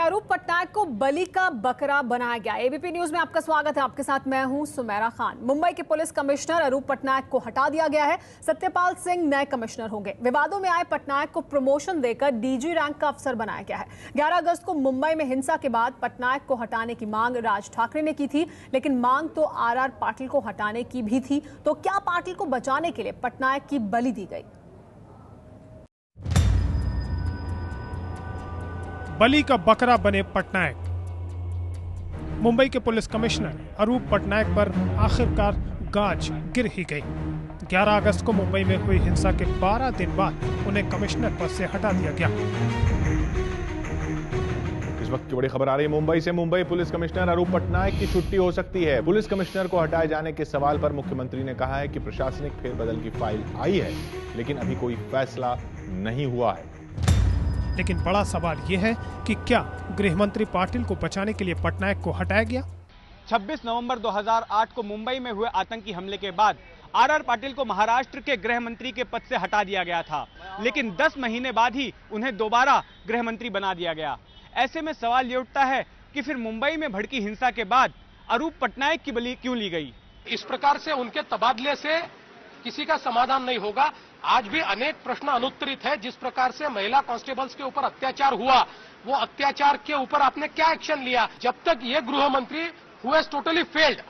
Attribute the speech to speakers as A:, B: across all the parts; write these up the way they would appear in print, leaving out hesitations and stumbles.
A: क्या अरूप पटनायक को बलि का बकरा बनाया गया? एबीपी न्यूज में आपका स्वागत है। आपके साथ मैं हूं सुमेरा खान। मुंबई के पुलिस कमिश्नर अरूप पटनायक को हटा दिया गया है। सत्यपाल सिंह नए कमिश्नर होंगे। विवादों में आए पटनायक को प्रमोशन देकर डीजी रैंक का अफसर बनाया गया है। 11 अगस्त को मुंबई में हिंसा के बाद पटनायक को हटाने की मांग राज ठाकरे ने की थी, लेकिन मांग तो आर पाटिल को हटाने की भी थी। तो क्या पाटिल को बचाने के लिए पटनायक की बलि दी गई?
B: बलि का बकरा बने पटनायक। मुंबई के पुलिस कमिश्नर अरूप पटनायक पर आखिरकार गाज गिर ही गई। 11 अगस्त को मुंबई में हुई हिंसा के 12 दिन बाद उन्हें कमिश्नर पद से हटा दिया गया।
C: इस वक्त की बड़ी खबर आ रही है मुंबई से। मुंबई पुलिस कमिश्नर अरूप पटनायक की छुट्टी हो सकती है। पुलिस कमिश्नर को हटाए जाने के सवाल पर मुख्यमंत्री ने कहा है कि प्रशासनिक फेरबदल की फाइल आई है, लेकिन अभी कोई फैसला नहीं हुआ है।
B: लेकिन बड़ा सवाल यह है कि क्या गृह मंत्री पाटिल को बचाने के लिए पटनायक को हटाया गया?
D: 26 नवंबर 2008 को मुंबई में हुए आतंकी हमले के बाद आर पाटिल को महाराष्ट्र के गृह मंत्री के पद से हटा दिया गया था, लेकिन 10 महीने बाद ही उन्हें दोबारा गृह मंत्री बना दिया गया। ऐसे में सवाल ये उठता है कि फिर मुंबई में भड़की हिंसा के बाद अरूप पटनायक की बलि क्यों ली गई?
E: इस प्रकार से उनके तबादले से किसी का समाधान नहीं होगा। आज भी अनेक प्रश्न अनुत्तरित है। जिस प्रकार से महिला कांस्टेबल्स के ऊपर अत्याचार हुआ, वो अत्याचार के ऊपर आपने क्या एक्शन लिया? जब तक ये गृह मंत्री हु हैज टोटली फेल्ड,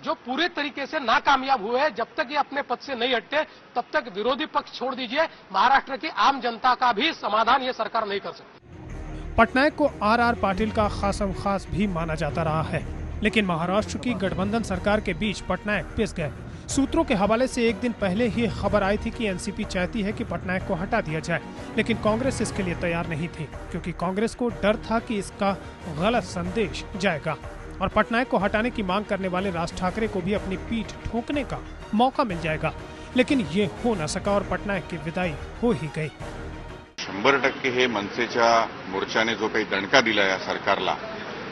E: जो पूरे तरीके से नाकामयाब हुए, जब तक ये अपने पद से नहीं हटते, तब तक विरोधी पक्ष छोड़ दीजिए, महाराष्ट्र की आम जनता का भी समाधान ये सरकार नहीं कर सकती।
B: पटनायक को आर पाटिल का खासम खास भी माना जाता रहा है, लेकिन महाराष्ट्र की गठबंधन सरकार के बीच पटनायक पिस गए। सूत्रों के हवाले से एक दिन पहले ही खबर आई थी कि एनसीपी चाहती है कि पटनायक को हटा दिया जाए, लेकिन कांग्रेस इसके लिए तैयार नहीं थी, क्योंकि कांग्रेस को डर था कि इसका गलत संदेश जाएगा और पटनायक को हटाने की मांग करने वाले राज ठाकरे को भी अपनी पीठ ठोकने का मौका मिल जाएगा। लेकिन ये हो न सका और पटनायक की विदाई हो ही गई।
F: 100% हे मनसेच्या मोर्चाने जो काही दणका दिला या सरकारला,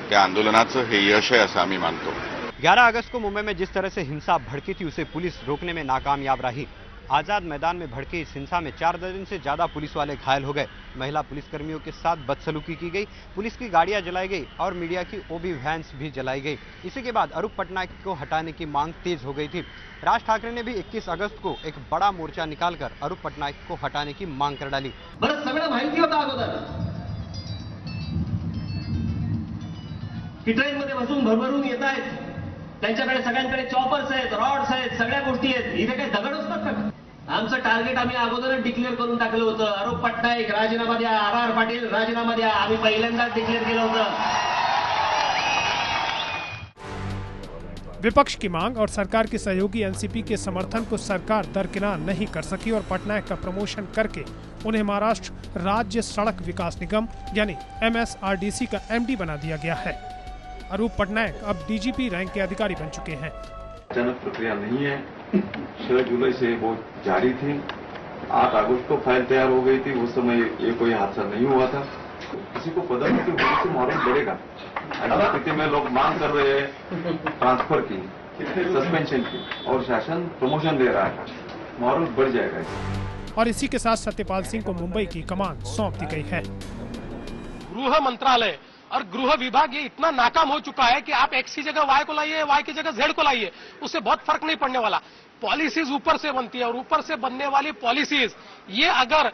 F: त्या आंदोलनाचं हे यश आहे असं आम्ही मानतो।
D: 11 अगस्त को मुंबई में जिस तरह से हिंसा भड़की थी, उसे पुलिस रोकने में नाकामयाब रही। आजाद मैदान में भड़की इस हिंसा में 4 दर्जन से ज्यादा पुलिस वाले घायल हो गए। महिला पुलिसकर्मियों के साथ बदसलूकी की गई, पुलिस की गाड़ियां जलाई गई और मीडिया की ओबी वैन्स भी जलाई गई। इसी के बाद अरूप पटनायक को हटाने की मांग तेज हो गई थी। राज ठाकरे ने भी 21 अगस्त को एक बड़ा मोर्चा निकालकर अरूप पटनायक को हटाने की मांग कर डाली।
G: बरं सगळं माहिती होतं अगोदर की ट्रेनमध्ये बसून भरभरून येत आहेत, त्यांच्याकडे सगळ्यांकडे चॉपर्स आहेत, रॉड्स आहेत, सगळ्या गोष्टी आहेत। इथे काही दगड असतात का? आमचं टार्गेट आम्ही अगोदरच डिक्लेअर करून टाकलं होतं। अरूप पटनायक राजीनामा द्या, आर पाटील राजीनामा द्या, आम्ही पहिल्यांदाच डिक्लेअर केलं होतं।
B: विपक्ष की मांग और सरकार की सहयोगी एनसीपी के समर्थन को सरकार दरकिनार नहीं कर सकी और पटनायक का प्रमोशन करके उन्हें महाराष्ट्र राज्य सड़क विकास निगम यानी MSRDC का MD बना दिया गया है। अरूप पटनायक अब डीजीपी रैंक के अधिकारी बन चुके हैं।
H: अचानक प्रक्रिया नहीं है, 6 जुलाई से वो जारी थी। 8 अगस्त को फाइल तैयार हो गई थी। उस समय ये कोई हादसा नहीं हुआ था। किसी को पदोन्नति होने से माहौल बढ़ेगा। ऐसी स्थिति में लोग मांग कर रहे हैं ट्रांसफर की, सस्पेंशन की, और शासन प्रमोशन दे रहा है, माहौल बढ़ जाएगा।
B: और इसी के साथ सत्यपाल सिंह को मुंबई की कमान सौंप दी गई है।
E: गृह मंत्रालय और गृह विभाग ये इतना नाकाम हो चुका है कि आप एक्स की जगह वाई को लाइए, वाई की जगह जेड को लाइए, उससे बहुत फर्क नहीं पड़ने वाला। पॉलिसीज ऊपर से बनती है और ऊपर से बनने वाली पॉलिसीज, ये अगर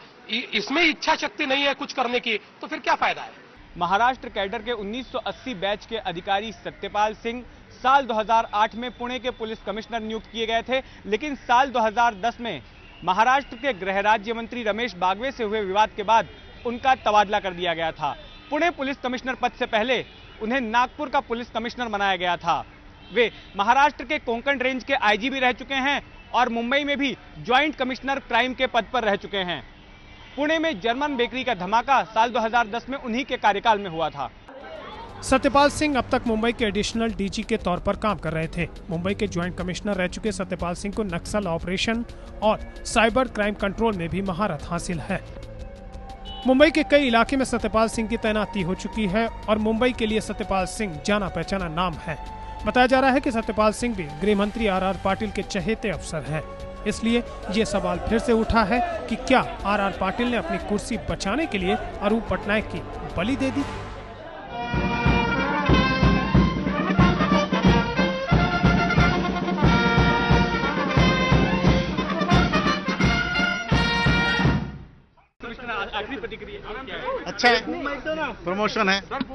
E: इसमें इच्छा शक्ति नहीं है कुछ करने की, तो फिर क्या फायदा है? महाराष्ट्र कैडर के 1980 बैच के अधिकारी सत्यपाल सिंह साल 2008 में पुणे के पुलिस कमिश्नर नियुक्त किए गए थे, लेकिन साल 2010 में महाराष्ट्र के गृह राज्य मंत्री रमेश बागवे से हुए विवाद के बाद उनका तबादला कर दिया गया था। पुणे पुलिस कमिश्नर पद से पहले उन्हें नागपुर का पुलिस कमिश्नर बनाया गया था। वे महाराष्ट्र के कोंकण रेंज के आईजी भी रह चुके हैं और मुंबई में भी ज्वाइंट कमिश्नर क्राइम के पद पर रह चुके हैं। पुणे में जर्मन बेकरी का धमाका साल 2010 में उन्हीं के कार्यकाल में हुआ था।
B: सत्यपाल सिंह अब तक मुंबई के एडिशनल डीजी के तौर पर काम कर रहे थे। मुंबई के ज्वाइंट कमिश्नर रह चुके सत्यपाल सिंह को नक्सल ऑपरेशन और साइबर क्राइम कंट्रोल में भी महारत हासिल है। मुंबई के कई इलाके में सत्यपाल सिंह की तैनाती हो चुकी है और मुंबई के लिए सत्यपाल सिंह जाना पहचाना नाम है। बताया जा रहा है कि सत्यपाल सिंह भी गृह मंत्री आर पाटिल के चहेते अफसर हैं। इसलिए ये सवाल फिर से उठा है कि क्या आर पाटिल ने अपनी कुर्सी बचाने के लिए अरूप पटनायक की बलि दे दी?
I: आखिरी प्रतिक्रिया क्या है?
J: अच्छा है, प्रमोशन है।
I: आपको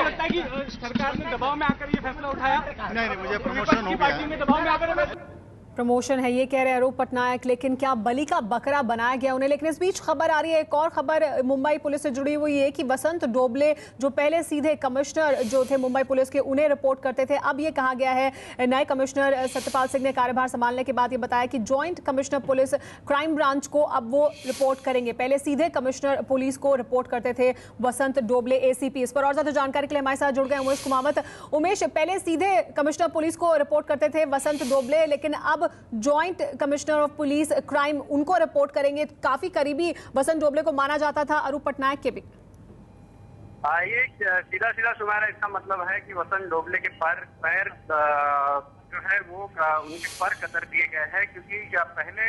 I: लगता है कि सरकार ने दबाव में आकर ये फैसला उठाया?
J: नहीं, मुझे प्रमोशन हो गया है।
I: दबाव में आकर
A: प्रमोशन है ये कह रहे अरूप पटनायक, लेकिन क्या बलि का बकरा बनाया गया उन्हें? लेकिन इस बीच खबर आ रही है, एक और खबर मुंबई पुलिस से जुड़ी हुई है कि वसंत डोबले जो पहले सीधे कमिश्नर जो थे मुंबई पुलिस के, उन्हें रिपोर्ट करते थे। अब ये कहा गया है, नए कमिश्नर सत्यपाल सिंह ने कार्यभार संभालने के बाद ये बताया कि joint commissioner police crime branch को अब वो रिपोर्ट करेंगे। पहले सीधे कमिश्नर पुलिस को रिपोर्ट करते थे वसंत डोबले एसीपी। इस पर और ज्यादा जानकारी के लिए हमारे साथ जुड़ गए उमेश कुमावत। उमेश, पहले सीधे कमिश्नर पुलिस को रिपोर्ट करते थे वसंत डोबले, लेकिन अब joint commissioner of police crime उनको रिपोर्ट करेंगे। काफी करीबी वसंत डोबले को माना जाता था अरूप पटनायक के भी।
K: ये सीधा सुमारा इसका मतलब है कि वसंत डोबले के पैर जो है वो उनके पर कतर दिए गए हैं, क्योंकि पहले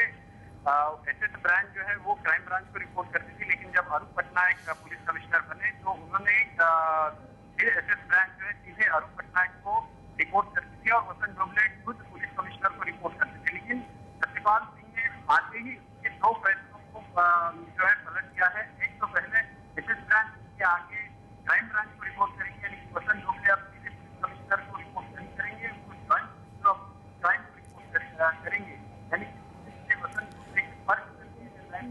K: एसएस ब्रांच जो है वो क्राइम ब्रांच को रिपोर्ट करती थी, लेकिन जब अरूप पटनायक पुलिस कमिश्नर बने तो उन्होंने एसएस ब्रांच जो है सीधे अरूप पटनायक को रिपोर्ट करती थी और वसंत डोबले खुद पुलिस कमिश्नर को रिपोर्ट करते थे। लेकिन सत्यपाल सिंह ने आते ही ये दो फैसलों को जो है पलट किया है। एक तो पहले एसएस ब्रांच के आगे क्राइम ब्रांच को रिपोर्ट करेंगे, लेकिन वसंत डोबले अब सीधे पुलिस कमिश्नर को रिपोर्ट नहीं करेंगे, उनको जॉइंट क्राइम को रिपोर्ट करेंगे। यानी वसंत डोबले के फर्क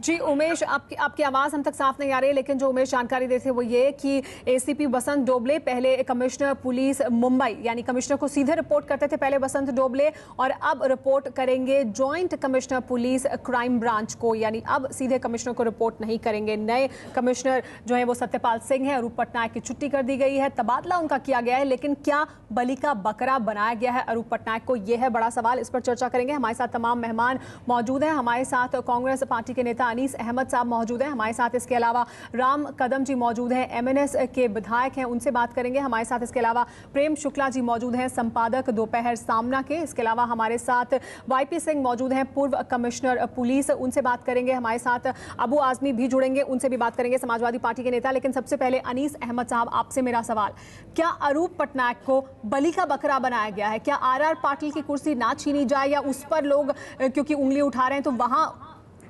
A: जी उमेश, आपकी आवाज हम तक साफ नहीं आ रही है, लेकिन जो उमेश जानकारी देते वो ये कि एसीपी वसंत डोबले पहले कमिश्नर पुलिस मुंबई यानी कमिश्नर को सीधे रिपोर्ट करते थे पहले वसंत डोबले, और अब रिपोर्ट करेंगे joint commissioner police crime branch को, यानी अब सीधे कमिश्नर को रिपोर्ट नहीं करेंगे। नए कमिश्नर जो है वो सत्यपाल सिंह है। अरूप पटनायक की छुट्टी कर दी गई है, तबादला उनका किया गया है, लेकिन क्या बलि का बकरा बनाया गया है अरूप पटनायक को? यह है बड़ा सवाल। इस पर चर्चा करेंगे। हमारे साथ तमाम मेहमान मौजूद हैं। हमारे साथ कांग्रेस पार्टी के नेता अनीस अहमद साहब मौजूद हैं हमारे साथ। इसके अलावा राम कदम जी मौजूद हैं, एमएनएस के विधायक हैं, उनसे बात करेंगे हमारे साथ। इसके अलावा प्रेम शुक्ला जी मौजूद हैं, संपादक दोपहर सामना के। इसके अलावा हमारे साथ वाईपी सिंह मौजूद हैं, पूर्व कमिश्नर पुलिस, उनसे बात करेंगे। हमारे साथ अबू आजमी भी जुड़ेंगे, उनसे भी बात करेंगे, समाजवादी पार्टी के नेता। लेकिन सबसे पहले अनीस अहमद साहब, आपसे मेरा सवाल, क्या अरूप पटनायक को बलि का बकरा बनाया गया है? क्या आरआर पाटिल की कुर्सी ना छीनी जाए, या उस पर लोग क्योंकि उंगली उठा रहे हैं तो वहां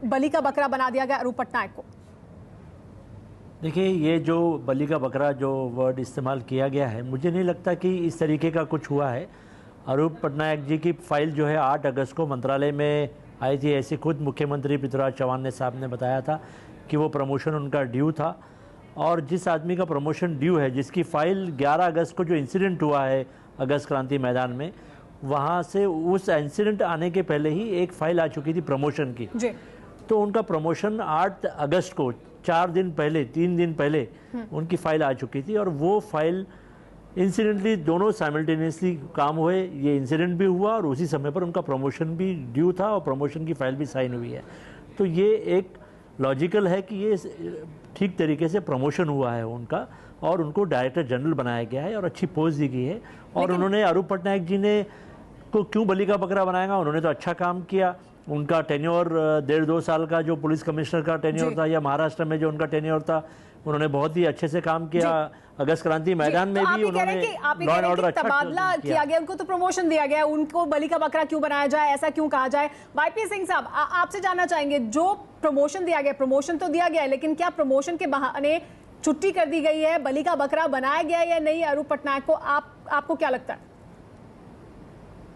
A: बलि का बकरा बना दिया गया अरूप पटनायक को?
L: देखिए, ये जो बलि का बकरा जो वर्ड इस्तेमाल किया गया है, मुझे नहीं लगता कि इस तरीके का कुछ हुआ है। अरूप पटनायक जी की फाइल जो है 8 अगस्त को मंत्रालय में आई थी। ऐसे खुद मुख्यमंत्री पृथ्वीराज चौहान साहब ने बताया था कि वो प्रमोशन उनका ड्यू था, और जिस आदमी का प्रमोशन ड्यू है, जिसकी फ़ाइल 11 अगस्त को जो इंसिडेंट हुआ है अगस्त क्रांति मैदान में, वहाँ से उस इंसिडेंट आने के पहले ही एक फ़ाइल आ चुकी थी प्रमोशन की जी। तो उनका प्रमोशन 8 अगस्त को 3 दिन पहले उनकी फ़ाइल आ चुकी थी, और वो फाइल इंसिडेंटली दोनों साइमल्टेनियसली काम हुए। ये इंसिडेंट भी हुआ और उसी समय पर उनका प्रमोशन भी ड्यू था और प्रमोशन की फ़ाइल भी साइन हुई है। तो ये एक लॉजिकल है कि ये ठीक तरीके से प्रमोशन हुआ है उनका, और उनको डायरेक्टर जनरल बनाया गया है और अच्छी पोस्ट दी गई है। और उन्होंने अरूप पटनायक जी ने को क्यों बलि का बकरा बनाएगा? उन्होंने तो अच्छा काम किया। उनका टेन्योर 1.5-2 साल का जो पुलिस कमिश्नर का टेन्योर था, या महाराष्ट्र में जो उनका टेन्योर था, उन्होंने बहुत ही अच्छे से काम किया। अगस्त क्रांति मैदान में भी उन्होंने लॉ एंड ऑर्डर अच्छा
A: तबादला किया गया, उनको तो प्रमोशन दिया गया, उनको बलि का बकरा क्यों बनाया जाए, ऐसा क्यों कहा जाए? वाईपी सिंह साहब, आपसे जानना चाहेंगे, जो प्रमोशन दिया गया, प्रमोशन तो दिया गया है, लेकिन क्या प्रमोशन के बहाने छुट्टी कर दी गई है, बलि का बकरा बनाया गया या नहीं अरूप पटनायक को? आपको क्या लगता है?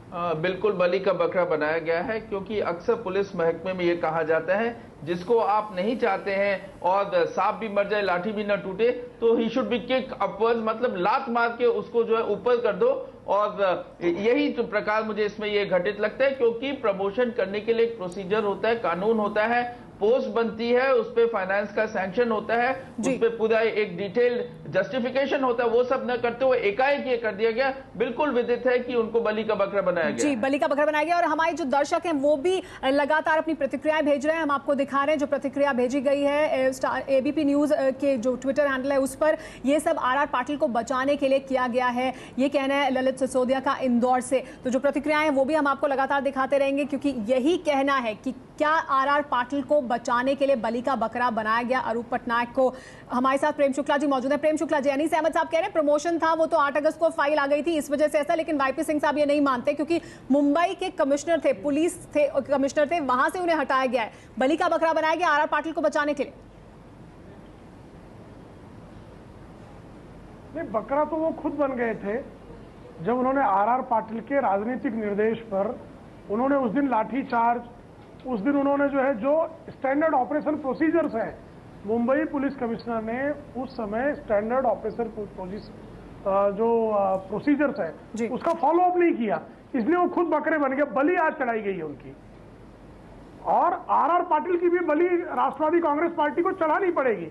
M: बिल्कुल बलि का बकरा बनाया गया है, क्योंकि अक्सर पुलिस महकमे में ये कहा जाता है, जिसको आप नहीं चाहते हैं और सांप भी मर जाए लाठी भी न टूटे, तो he should be kick upward, मतलब लात मार के उसको जो है ऊपर कर दो। और यही तो प्रकार मुझे इसमें ये घटित लगता है, क्योंकि प्रमोशन करने के लिए एक प्रोसीजर होता है, कानून होता है, पोस्ट बनती है, उस पे फाइनेंस का सैंक्शन होता है, उस पे पूरा एक डिटेल्ड जस्टिफिकेशन होता है, वो सब न करते हुए एकाएक ये कर दिया गया। बिल्कुल विदित है कि उनको बलि का बकरा बनाया गया।
A: जी, बलि का बकरा बनाया गया। और हमारे जो दर्शक हैं वो भी लगातार अपनी प्रतिक्रियाएं भेज रहे हैं, हम आपको दिखा रहे हैं जो प्रतिक्रिया भेजी गई है एबीपी न्यूज के जो ट्विटर हैंडल है उस पर। ये सब आरआर पाटिल को बचाने के लिए किया गया है, ये कहना है ललित सिसोदिया का इंदौर से। तो जो प्रतिक्रियाएं हैं वो भी हम आपको लगातार दिखाते रहेंगे, क्योंकि यही कहना है कि क्या आरआर पाटिल को बचाने के लिए बलि का बकरा बनाया गया अरूप पटनायक को। हमारे साथ प्रेम शुक्ला जी मौजूद हैं। प्रेम शुक्ला जी, अनीस अहमद साहब कह रहे हैं प्रमोशन था वो तो 8 अगस्त को फाइल आ गई थी इस वजह से ऐसा, लेकिन वाईपी सिंह साहब ये नहीं मानते क्योंकि मुंबई के कमिश्नर थे, पुलिस थे कमिश्नर थे, वहां से उन्हें हटाया गया है, बलि का बकरा बनाया गया आर पाटिल को बचाने के लिए।
N: नहीं, बकरा तो वो खुद बन गए थे जब उन्होंने आर पाटिल के राजनीतिक निर्देश पर उन्होंने उस दिन लाठीचार्ज, उस दिन उन्होंने जो स्टैंडर्ड ऑपरेशन प्रोसीजर्स है, मुंबई पुलिस कमिश्नर ने उस समय स्टैंडर्ड ऑपरेशन प्रोसीजर्स है उसका फॉलो अप नहीं किया, इसलिए वो खुद बकरे बन गए। बलि आज चढ़ाई गई है उनकी, और आर पाटिल की भी बलि राष्ट्रवादी कांग्रेस पार्टी को चढ़ानी पड़ेगी,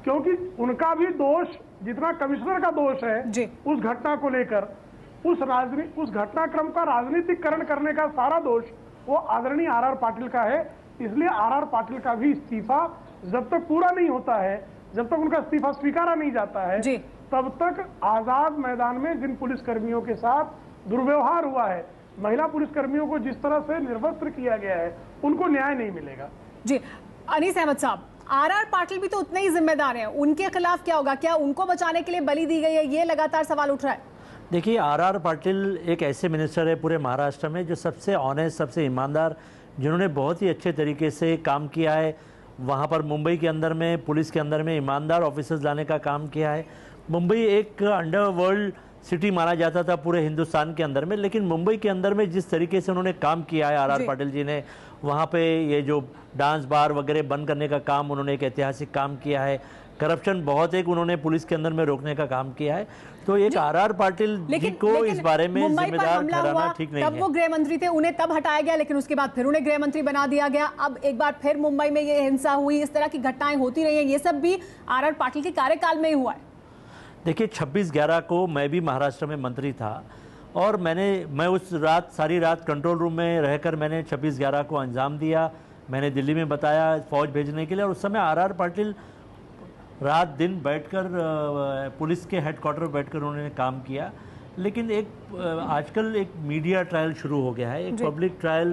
N: क्योंकि उनका भी दोष जितना कमिश्नर का दोष है उस घटना को लेकर, उस घटनाक्रम का राजनीतिकरण करने का सारा दोष वो आदरणीय आर पाटिल का है। इसलिए आर पाटिल का भी इस्तीफा जब तक पूरा नहीं होता है, जब तक उनका इस्तीफा स्वीकारा नहीं जाता है, तब तक आजाद मैदान में जिन पुलिसकर्मियों के साथ दुर्व्यवहार हुआ है, महिला पुलिसकर्मियों को जिस तरह से निर्वस्त्र किया गया है, उनको न्याय नहीं मिलेगा।
A: जी अनीस अहमद साहब, आर पाटिल भी तो उतने ही जिम्मेदार हैं, उनके खिलाफ क्या होगा? क्या उनको बचाने के लिए बलि दी गई है? ये लगातार सवाल उठ रहा है।
L: देखिए, आर पाटिल एक ऐसे मिनिस्टर है पूरे महाराष्ट्र में जो सबसे ऑनेस्ट, सबसे ईमानदार, जिन्होंने बहुत ही अच्छे तरीके से काम किया है। वहाँ पर मुंबई के अंदर में, पुलिस के अंदर में ईमानदार ऑफिसर्स लाने का काम किया है। मुंबई एक अंडरवर्ल्ड सिटी माना जाता था पूरे हिंदुस्तान के अंदर में, लेकिन मुंबई के अंदर में जिस तरीके से उन्होंने काम किया है आर पाटिल जी ने, वहाँ पे ये जो डांस बार वगैरह बंद करने का काम, उन्होंने एक ऐतिहासिक काम किया है। करप्शन बहुत एक उन्होंने पुलिस के अंदर में रोकने का काम किया है। तो एक आर पाटिल जी को इस बारे में जिम्मेदार ठहराना ठीक नहीं है।
A: तब वो गृह मंत्री थे, उन्हें तब हटाया गया, लेकिन उसके बाद फिर उन्हें गृह मंत्री बना दिया गया। अब एक बार फिर मुंबई में ये हिंसा हुई, इस तरह की घटनाएं होती रही हैं, ये सब भी आर पाटिल के कार्यकाल में ही हुआ है।
L: देखिए, 26/11 को मैं भी महाराष्ट्र में मंत्री था और मैं उस रात, सारी रात कंट्रोल रूम में रहकर मैंने 26/11 को अंजाम दिया। मैंने दिल्ली में बताया फौज भेजने के लिए, और उस समय आर पाटिल रात दिन बैठकर पुलिस के हेडक्वार्टर पर बैठकर उन्होंने काम किया। लेकिन आजकल एक मीडिया ट्रायल शुरू हो गया है, एक पब्लिक ट्रायल,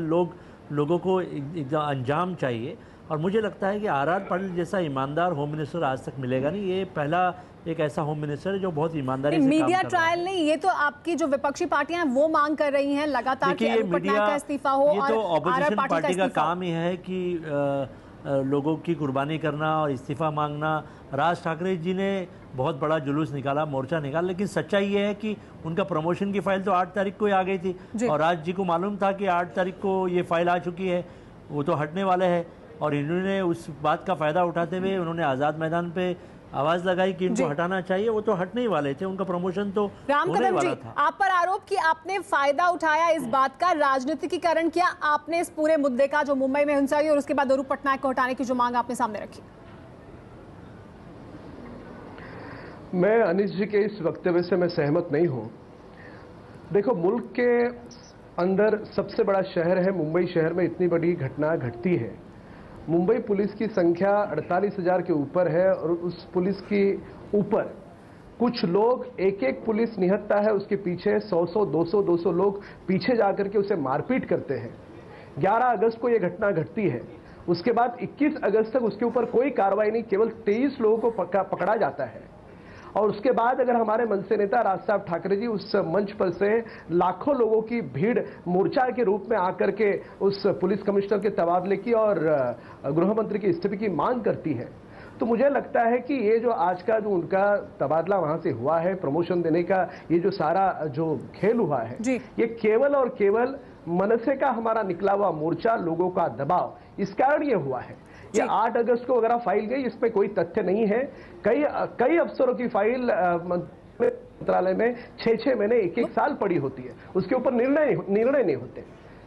L: लोगों को एक अंजाम चाहिए, और मुझे लगता है कि आर पाटिल जैसा ईमानदार होम मिनिस्टर आज तक मिलेगा नहीं। ये पहला एक ऐसा होम मिनिस्टर है जो बहुत ईमानदारी से काम कर रहा है।
A: मीडिया ट्रायल नहीं, ये तो आपकी जो विपक्षी पार्टियां हैं वो मांग कर रही हैं लगातार कि अरूप पटनायक का इस्तीफा हो।
L: ये तो ऑपोजिशन पार्टी का काम ही है कि लोगों की कुर्बानी करना और इस्तीफा मांगना। राज ठाकरे जी ने बहुत बड़ा जुलूस निकाला, मोर्चा निकाला, लेकिन सच्चाई ये है कि उनका प्रमोशन की फाइल तो 8 तारीख को ही आ गई थी, और राज जी को मालूम था कि 8 तारीख को ये फाइल आ चुकी है, वो तो हटने वाले हैं। और इन्होंने उस बात का फायदा उठाते हुए उन्होंने आज़ाद मैदान पे आवाज लगाई कि इनको हटाना चाहिए। वो तो हटने ही वाले थे, उनका प्रमोशन तो होने वाला था।
A: आप पर आरोप कि आपने फायदा उठाया इस बात का, राजनीतिकीकरण किया आपने इस पूरे मुद्दे का, जो मुंबई में हिंसा हुई और उसके बाद अरूप पटनायक को हटाने की जो मांग आपने सामने रखी।
O: मैं अनीस जी के इस वक्तव्य से मैं सहमत नहीं हूं। देखो, मुल्क के अंदर सबसे बड़ा शहर है मुंबई, शहर में इतनी बड़ी घटना घटती है। मुंबई पुलिस की संख्या 48,000 के ऊपर है, और उस पुलिस के ऊपर कुछ लोग, एक पुलिस निहत्ता है, उसके पीछे 100, 200 लोग पीछे जाकर के उसे मारपीट करते हैं। 11 अगस्त को यह घटना घटती है, उसके बाद 21 अगस्त तक उसके ऊपर कोई कार्रवाई नहीं, केवल 23 लोगों को पकड़ा जाता है। और उसके बाद अगर हमारे मनसे नेता राज साहब ठाकरे जी उस मंच पर से लाखों लोगों की भीड़ मोर्चा के रूप में आकर के उस पुलिस कमिश्नर के तबादले की और गृह मंत्री के इस्तीफे की मांग करती है, तो मुझे लगता है कि ये जो आज का जो उनका तबादला वहां से हुआ है, प्रमोशन देने का ये जो सारा जो खेल हुआ है, ये केवल और केवल मनसे का हमारा निकला हुआ मोर्चा, लोगों का दबाव, इस कारण ये हुआ है। ये 8 अगस्त को वगैरह फाइल गई, इसमें कोई तथ्य नहीं है। कई अफसरों की फाइल मंत्रालय में 6 महीने, 1 साल पड़ी होती है, उसके ऊपर निर्णय नहीं होते।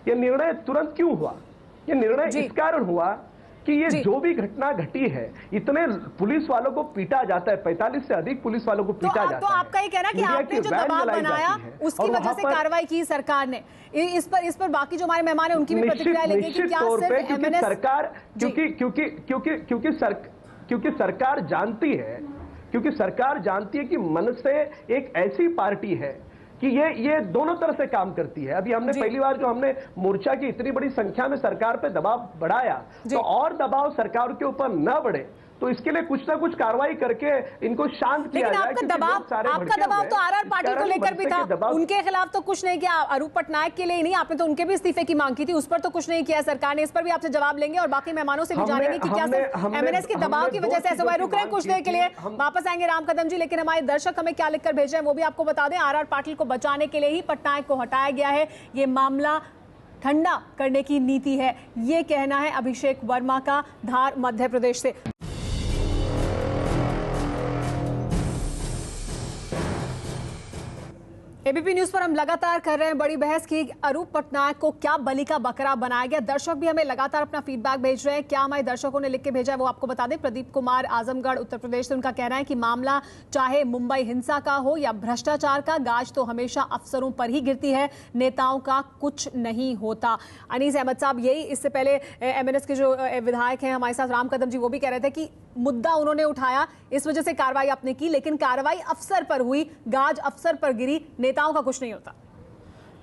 O: ये निर्णय तुरंत क्यों हुआ? ये निर्णय इस कारण हुआ कि ये जो भी घटना घटी है, इतने पुलिस वालों को पीटा जाता है, 45 से अधिक पुलिस वालों को पीटा जाता है।
A: तो आपका ये कहना कि आपने जो दबाव बनाया उसकी वजह से कार्रवाई की सरकार ने। इस पर बाकी जो हमारे मेहमान हैं उनकी भी प्रतिक्रिया लेंगे कि क्या सिर्फ एमएनएस
O: सरकार, क्योंकि सरकार जानती है कि मनसे एक ऐसी पार्टी है कि ये दोनों तरह से काम करती है। अभी हमने पहली बार जो हमने मोर्चा की इतनी बड़ी संख्या में सरकार पे दबाव बढ़ाया, तो और दबाव सरकार के ऊपर न बढ़े तो इसके लिए कुछ ना कुछ कार्रवाई करके इनको शांत किया जाए।
A: लेकिन आपका दबाव तो आरआर पाटिल को लेकर भी था, उनके खिलाफ तो कुछ नहीं किया। अरूप पटनायक के लिए ही नहीं, आपने तो उनके भी इस्तीफे की मांग की थी, उस पर तो कुछ नहीं किया सरकार ने। इस पर भी आपसे जवाब लेंगे और बाकी मेहमानों से भी जानेंगे कि क्या एमएनएस के दबाव की वजह से ऐसे हुआ है। रुक रहे हैं कुछ देर के लिए, वापस आएंगे राम कदम जी। लेकिन हमारे दर्शक हमें क्या लिखकर भेज रहे हैं वो भी आपको बता दें। आरआर पाटिल को बचाने के लिए ही पटनायक को हटाया गया है, ये मामला ठंडा करने की नीति है, ये कहना है अभिषेक वर्मा का धार मध्य प्रदेश से। एबीपी न्यूज पर हम लगातार कर रहे हैं बड़ी बहस की अरूप पटनायक को क्या बलि का बकरा बनाया गया। दर्शक भी हमें लगातार अपना फीडबैक भेज रहे हैं, क्या हमारे दर्शकों ने लिख के भेजा है वो आपको बता दें। प्रदीप कुमार आजमगढ़ उत्तर प्रदेश से, उनका कहना है कि मामला चाहे मुंबई हिंसा का हो या भ्रष्टाचार का, गाज तो हमेशा अफसरों पर ही गिरती है, नेताओं का कुछ नहीं होता। अनीस अहमद साहब यही इससे पहले एमएनएस के जो विधायक हैं हमारे साथ राम कदम जी, वो भी कह रहे थे कि मुद्दा उन्होंने उठाया, इस वजह से कार्रवाई आपने की, लेकिन कार्रवाई अफसर पर हुई, गाज अफसर पर गिरी, नेताओं का कुछ नहीं होता।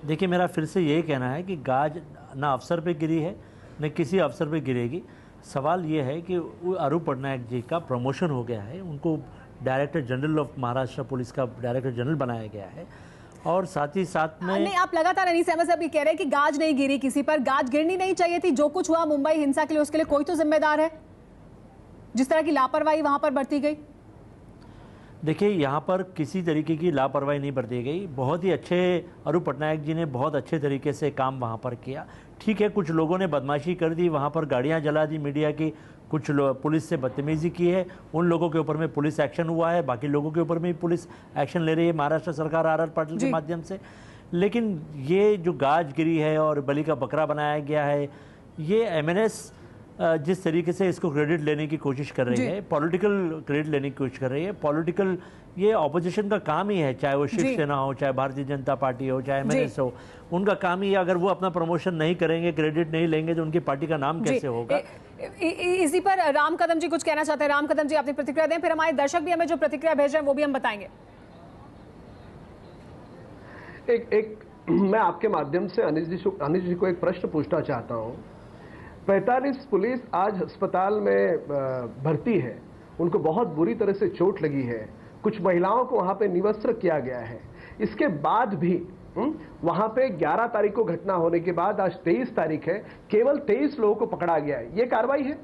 L: देखिए, मेरा फिर से यही कहना है कि गाज ना अफसर पे गिरी है न किसी अफसर पे गिरेगी। सवाल ये है कि अरूप पटनायक जी का प्रमोशन हो गया है, उनको director general of Maharashtra police का डायरेक्टर जनरल बनाया गया है, और साथ ही साथ में
A: नहीं, आप लगातार अनीस अहमद साहब ये कह रहे हैं कि गाज नहीं गिरी किसी पर, गाज गिरनी नहीं चाहिए थी। जो कुछ हुआ मुंबई हिंसा के लिए, उसके लिए कोई तो जिम्मेदार है, जिस तरह की लापरवाही वहां पर बरती गई।
L: देखिए, यहाँ पर किसी तरीके की लापरवाही नहीं बरती गई। बहुत ही अच्छे अरूप पटनायक जी ने बहुत अच्छे तरीके से काम वहाँ पर किया। ठीक है, कुछ लोगों ने बदमाशी कर दी, वहाँ पर गाड़ियाँ जला दी मीडिया की, कुछ पुलिस से बदतमीजी की है, उन लोगों के ऊपर में पुलिस एक्शन हुआ है, बाकी लोगों के ऊपर में पुलिस एक्शन ले रही है महाराष्ट्र सरकार आरआर पाटिल के माध्यम से। लेकिन ये जो गाज गिरी है और बलि का बकरा बनाया गया है, ये एमएनएस जिस तरीके से इसको क्रेडिट लेने की कोशिश कर रही है, पॉलिटिकल क्रेडिट लेने की कोशिश कर रही है, पॉलिटिकल, ये ऑपोजिशन का काम ही है, चाहे वो शिवसेना हो, चाहे भारतीय जनता पार्टी हो, चाहे एमएनएस हो, उनका काम ही है। अगर वो अपना प्रमोशन नहीं करेंगे, क्रेडिट नहीं लेंगे, तो उनकी पार्टी का नाम कैसे होगा।
A: इसी पर राम कदम जी कुछ कहना चाहते हैं। राम कदम जी, अपनी प्रतिक्रिया दें, फिर हमारे दर्शक भी हमें जो प्रतिक्रिया भेज रहे हैं वो भी हम बताएंगे।
O: मैं आपके माध्यम से अनिश जी को एक प्रश्न पूछना चाहता हूं। 45 पुलिस आज अस्पताल में भर्ती है, उनको बहुत बुरी तरह से चोट लगी है, कुछ महिलाओं को वहां पे निवस्त्र किया गया है। इसके बाद भी वहां पे 11 तारीख को घटना होने के बाद आज 23 तारीख है, केवल 23 लोगों को पकड़ा गया है। ये कार्रवाई है?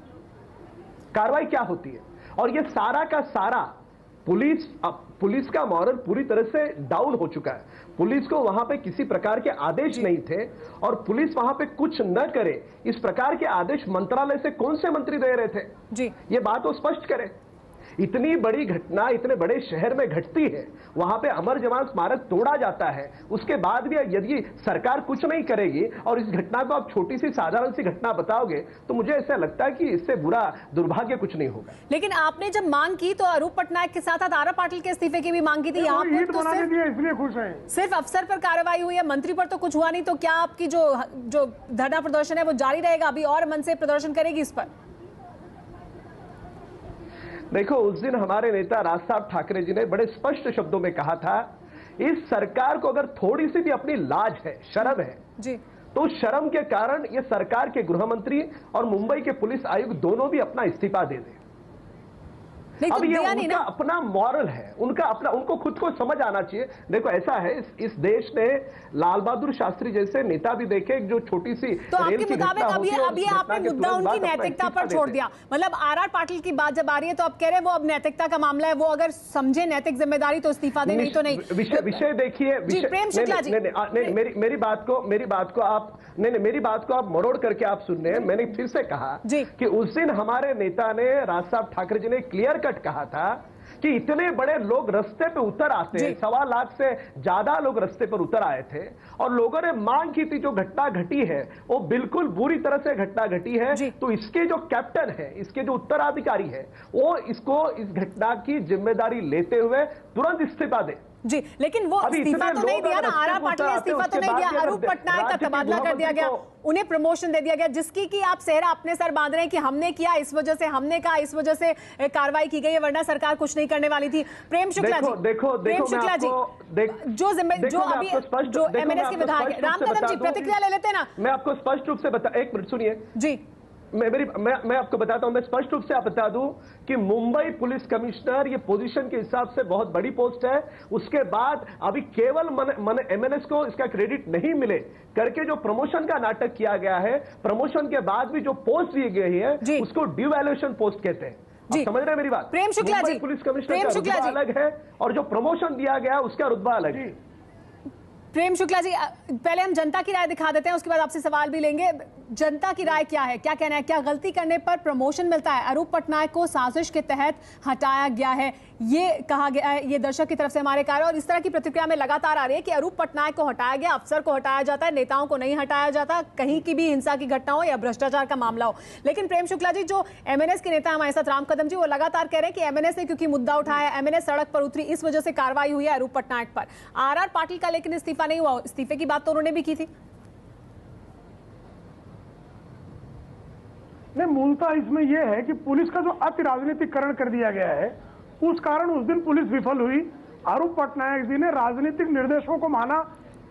O: कार्रवाई क्या होती है? और ये सारा का सारा पुलिस का मॉरल पूरी तरह से डाउन हो चुका है। पुलिस को वहां पे किसी प्रकार के आदेश नहीं थे, और पुलिस वहां पे कुछ न करे, इस प्रकार के आदेश मंत्रालय से कौन से मंत्री दे रहे थे जी? ये बात वो स्पष्ट करे। इतनी बड़ी घटना इतने बड़े शहर में घटती है, वहां पे अमर जवान स्मारक तोड़ा जाता है, उसके बाद भी यदि सरकार कुछ नहीं करेगी और इस घटना को आप छोटी सी साधारण सी घटना बताओगे, तो मुझे ऐसा लगता है कि इससे बुरा दुर्भाग्य कुछ नहीं होगा।
A: लेकिन आपने जब मांग की तो अरूप पटनायक के साथ आरआर पाटिल के इस्तीफे की भी मांग की थी। यहाँ पर तो सिर्फ अफसर पर कार्रवाई हुई है, मंत्री पर तो कुछ हुआ नहीं। तो क्या आपकी जो धरना प्रदर्शन है वो जारी रहेगा? अभी और मन से प्रदर्शन करेगी इस पर?
O: देखो, उस दिन हमारे नेता राज साहब ठाकरे जी ने बड़े स्पष्ट शब्दों में कहा था, इस सरकार को अगर थोड़ी सी भी अपनी लाज है, शर्म है जी, तो शर्म के कारण ये सरकार के गृह मंत्री और मुंबई के पुलिस आयुक्त दोनों भी अपना इस्तीफा दे दें। अब ये उनका अपना मॉरल है, उनको खुद को समझ आना चाहिए। देखो, ऐसा है, इस देश ने लाल बहादुर शास्त्री जैसे नेता भी देखे, जो छोटी सी
A: तो आपके मुताबिक अब ये आपने मुद्दा उनकी नैतिकता पर छोड़ दिया। मतलब आरआर पाटिल की बात जब आ रही है तो आप कह रहे हैं वो अब नैतिकता का मामला है, वो अगर समझे नैतिक जिम्मेदारी तो इस्तीफा दे, नहीं तो नहीं।
O: विषय देखिए,
A: प्रेम शुक्ला जी,
O: मेरी बात को आप मरोड़ करके आप सुन रहे हैं। मैंने फिर से कहा कि उस दिन हमारे नेता ने, राज साहब ठाकरे जी ने क्लियर कट कहा था कि इतने बड़े लोग रास्ते पे उतर आते हैं, 1.25 लाख से ज्यादा लोग रास्ते पर उतर आए थे, और लोगों ने मांग की थी जो घटना घटी है वो बिल्कुल बुरी तरह से घटना घटी है, तो इसके जो कैप्टन है, इसके जो उत्तराधिकारी है, वो इसको इस घटना की जिम्मेदारी लेते हुए तुरंत इस्तीफा दे
A: जी। लेकिन वो इस्तीफा तो नहीं दिया ना, आरआर पाटिल ने इस्तीफा तो नहीं दिया, अरूप पटनायक का तबादला कर दिया गया, उन्हें प्रमोशन दे दिया गया, जिसकी कि आप सेहरा अपने सर बांध रहे हैं कि हमने किया, इस वजह से हमने कहा, इस वजह से कार्रवाई की गई है, वरना सरकार कुछ नहीं करने वाली थी। प्रेम शुक्ला जी, प्रेम शुक्ला जी, जो अभी जो एमएनएस के विधायक राम कदम जी, प्रतिक्रिया ले लेते हैं ना।
O: मैं आपको स्पष्ट रूप से बता, एक मिनट सुनिए
A: जी।
O: मैं आपको बताता हूं, मैं स्पष्ट रूप से आप बता दूं कि मुंबई पुलिस कमिश्नर ये पोजीशन के हिसाब से बहुत बड़ी पोस्ट है। उसके बाद अभी केवल एमएनएस को इसका क्रेडिट नहीं मिले करके जो प्रमोशन का नाटक किया गया है, प्रमोशन के बाद भी जो पोस्ट दी गई है उसको डिवैल्यूएशन पोस्ट कहते हैं। आप समझ रहे हैं मेरी बात?
A: प्रेम शुक्ला जी,
O: पुलिस कमिश्नर का रुतबा अलग है और जो प्रमोशन दिया गया उसका रुतबा अलग है।
A: प्रेम शुक्ला जी, पहले हम जनता की राय दिखा देते हैं, उसके बाद आपसे सवाल भी लेंगे। जनता की राय क्या है, क्या कहना है? क्या गलती करने पर प्रमोशन मिलता है? अरूप पटनायक को साजिश के तहत हटाया गया है, ये कहा गया है, ये दर्शक की तरफ से हमारे कार्य, और इस तरह की प्रतिक्रिया में लगातार आ रही है कि अरूप पटनायक को हटाया गया, अफसर को हटाया जाता है, नेताओं को नहीं हटाया जाता, कहीं की भी हिंसा की घटना हो या भ्रष्टाचार का मामला हो। लेकिन प्रेम शुक्ला जी, जो एमएनएस के नेता हमारे साथ राम कदम जी, वो लगातार कह रहे हैं कि एमएनएस ने क्योंकि मुद्दा उठाया, एमएनएस सड़क पर उतरी, इस वजह से कार्रवाई हुई है अरूप पटनायक पर। आरआर पाटिल का लेकिन इस्तीफा नहीं हुआ, इस्तीफे की बात तो उन्होंने भी की थी।
N: नहीं, मूलतः इसमें यह है कि पुलिस का जो अति राजनीतिकरण कर दिया गया है, उस कारण उस दिन पुलिस विफल हुई। अरूप पटनायक जी ने राजनीतिक निर्देशों को माना,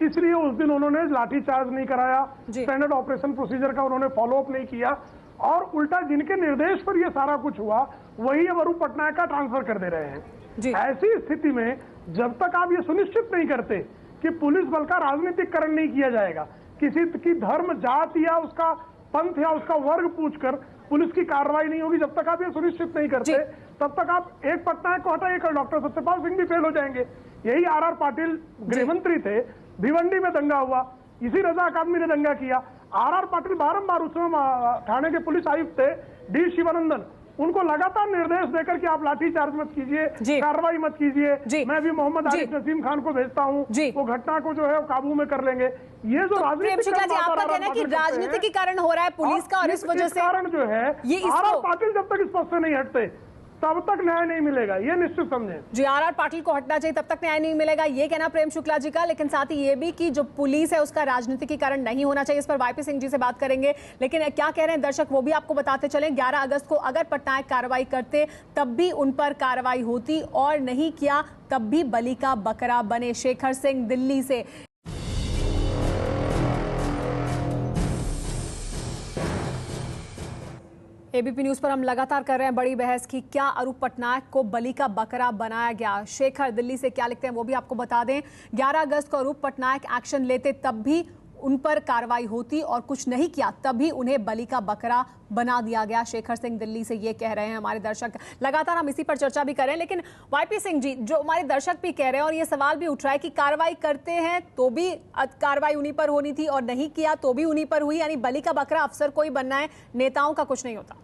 N: इसलिए उस दिन उन्होंने लाठीचार्ज नहीं कराया, स्टैंडर्ड ऑपरेशन प्रोसीजर का उन्होंने फॉलोअप नहीं किया, और उल्टा जिनके निर्देश पर यह सारा कुछ हुआ वही अब अरूप पटनायक का ट्रांसफर कर दे रहे हैं। ऐसी स्थिति में जब तक आप ये सुनिश्चित नहीं करते कि पुलिस बल का राजनीतिकरण नहीं किया जाएगा, किसी की धर्म, जाति या उसका पंथ या उसका वर्ग पूछकर पुलिस की कार्रवाई नहीं होगी, जब तक आप ये सुनिश्चित नहीं करते तब तक आप एक पटनायक को हटाइए, कल डॉक्टर सत्यपाल सिंह भी फेल हो जाएंगे। यही आरआर पाटिल गृह मंत्री थे, भिवंडी में दंगा हुआ, इसी रजा अकादमी ने दंगा किया। आरआर पाटिल बारंबार उस समय थाने के पुलिस आयुक्त थे, डी शिवानंदन, उनको लगातार निर्देश देकर कि आप लाठीचार्ज मत कीजिए, कार्रवाई मत कीजिए, मैं भी मोहम्मद आरिफ नसीम खान को भेजता हूं, वो घटना को जो है काबू में कर लेंगे। ये जो राजनीतिक
A: आपका कहना है कि राजनीति के कारण हो रहा है पुलिस का, और इस वजह से
N: कारण जो है आरआर पाटिल जब तक इस पद से नहीं हटते तब तक न्याय नहीं मिलेगा, ये निश्चित समझें।
A: जी, आरआर पाटिल को हटना चाहिए, तब तक न्याय नहीं मिलेगा, ये कहना प्रेम शुक्ला जी का। लेकिन साथ ही ये भी कि जो पुलिस है उसका राजनीति के कारण नहीं होना चाहिए, इस पर वाईपी सिंह जी से बात करेंगे। लेकिन क्या कह रहे हैं दर्शक वो भी आपको बताते चलें। 11 अगस्त को अगर पटनायक कार्रवाई करते तब भी उन पर कार्रवाई होती, और नहीं किया तब भी बलि का बकरा बने। शेखर सिंह दिल्ली से। एबीपी न्यूज पर हम लगातार कर रहे हैं बड़ी बहस की, क्या अरूप पटनायक को बलि का बकरा बनाया गया? शेखर दिल्ली से क्या लिखते हैं वो भी आपको बता दें। 11 अगस्त को अरूप पटनायक एक्शन लेते तब भी उन पर कार्रवाई होती, और कुछ नहीं किया तभी उन्हें बलि का बकरा बना दिया गया। शेखर सिंह दिल्ली से ये कह रहे हैं हमारे दर्शक। लगातार हम इसी पर चर्चा भी करें, लेकिन वाईपी सिंह जी, जो हमारे दर्शक भी कह रहे हैं और ये सवाल भी उठ रहा है कि कार्रवाई करते हैं तो भी कार्रवाई उन्हीं पर होनी थी, और नहीं किया तो भी उन्हीं पर हुई, यानी बलि का बकरा अफसर को ही बनना है, नेताओं का कुछ नहीं होता।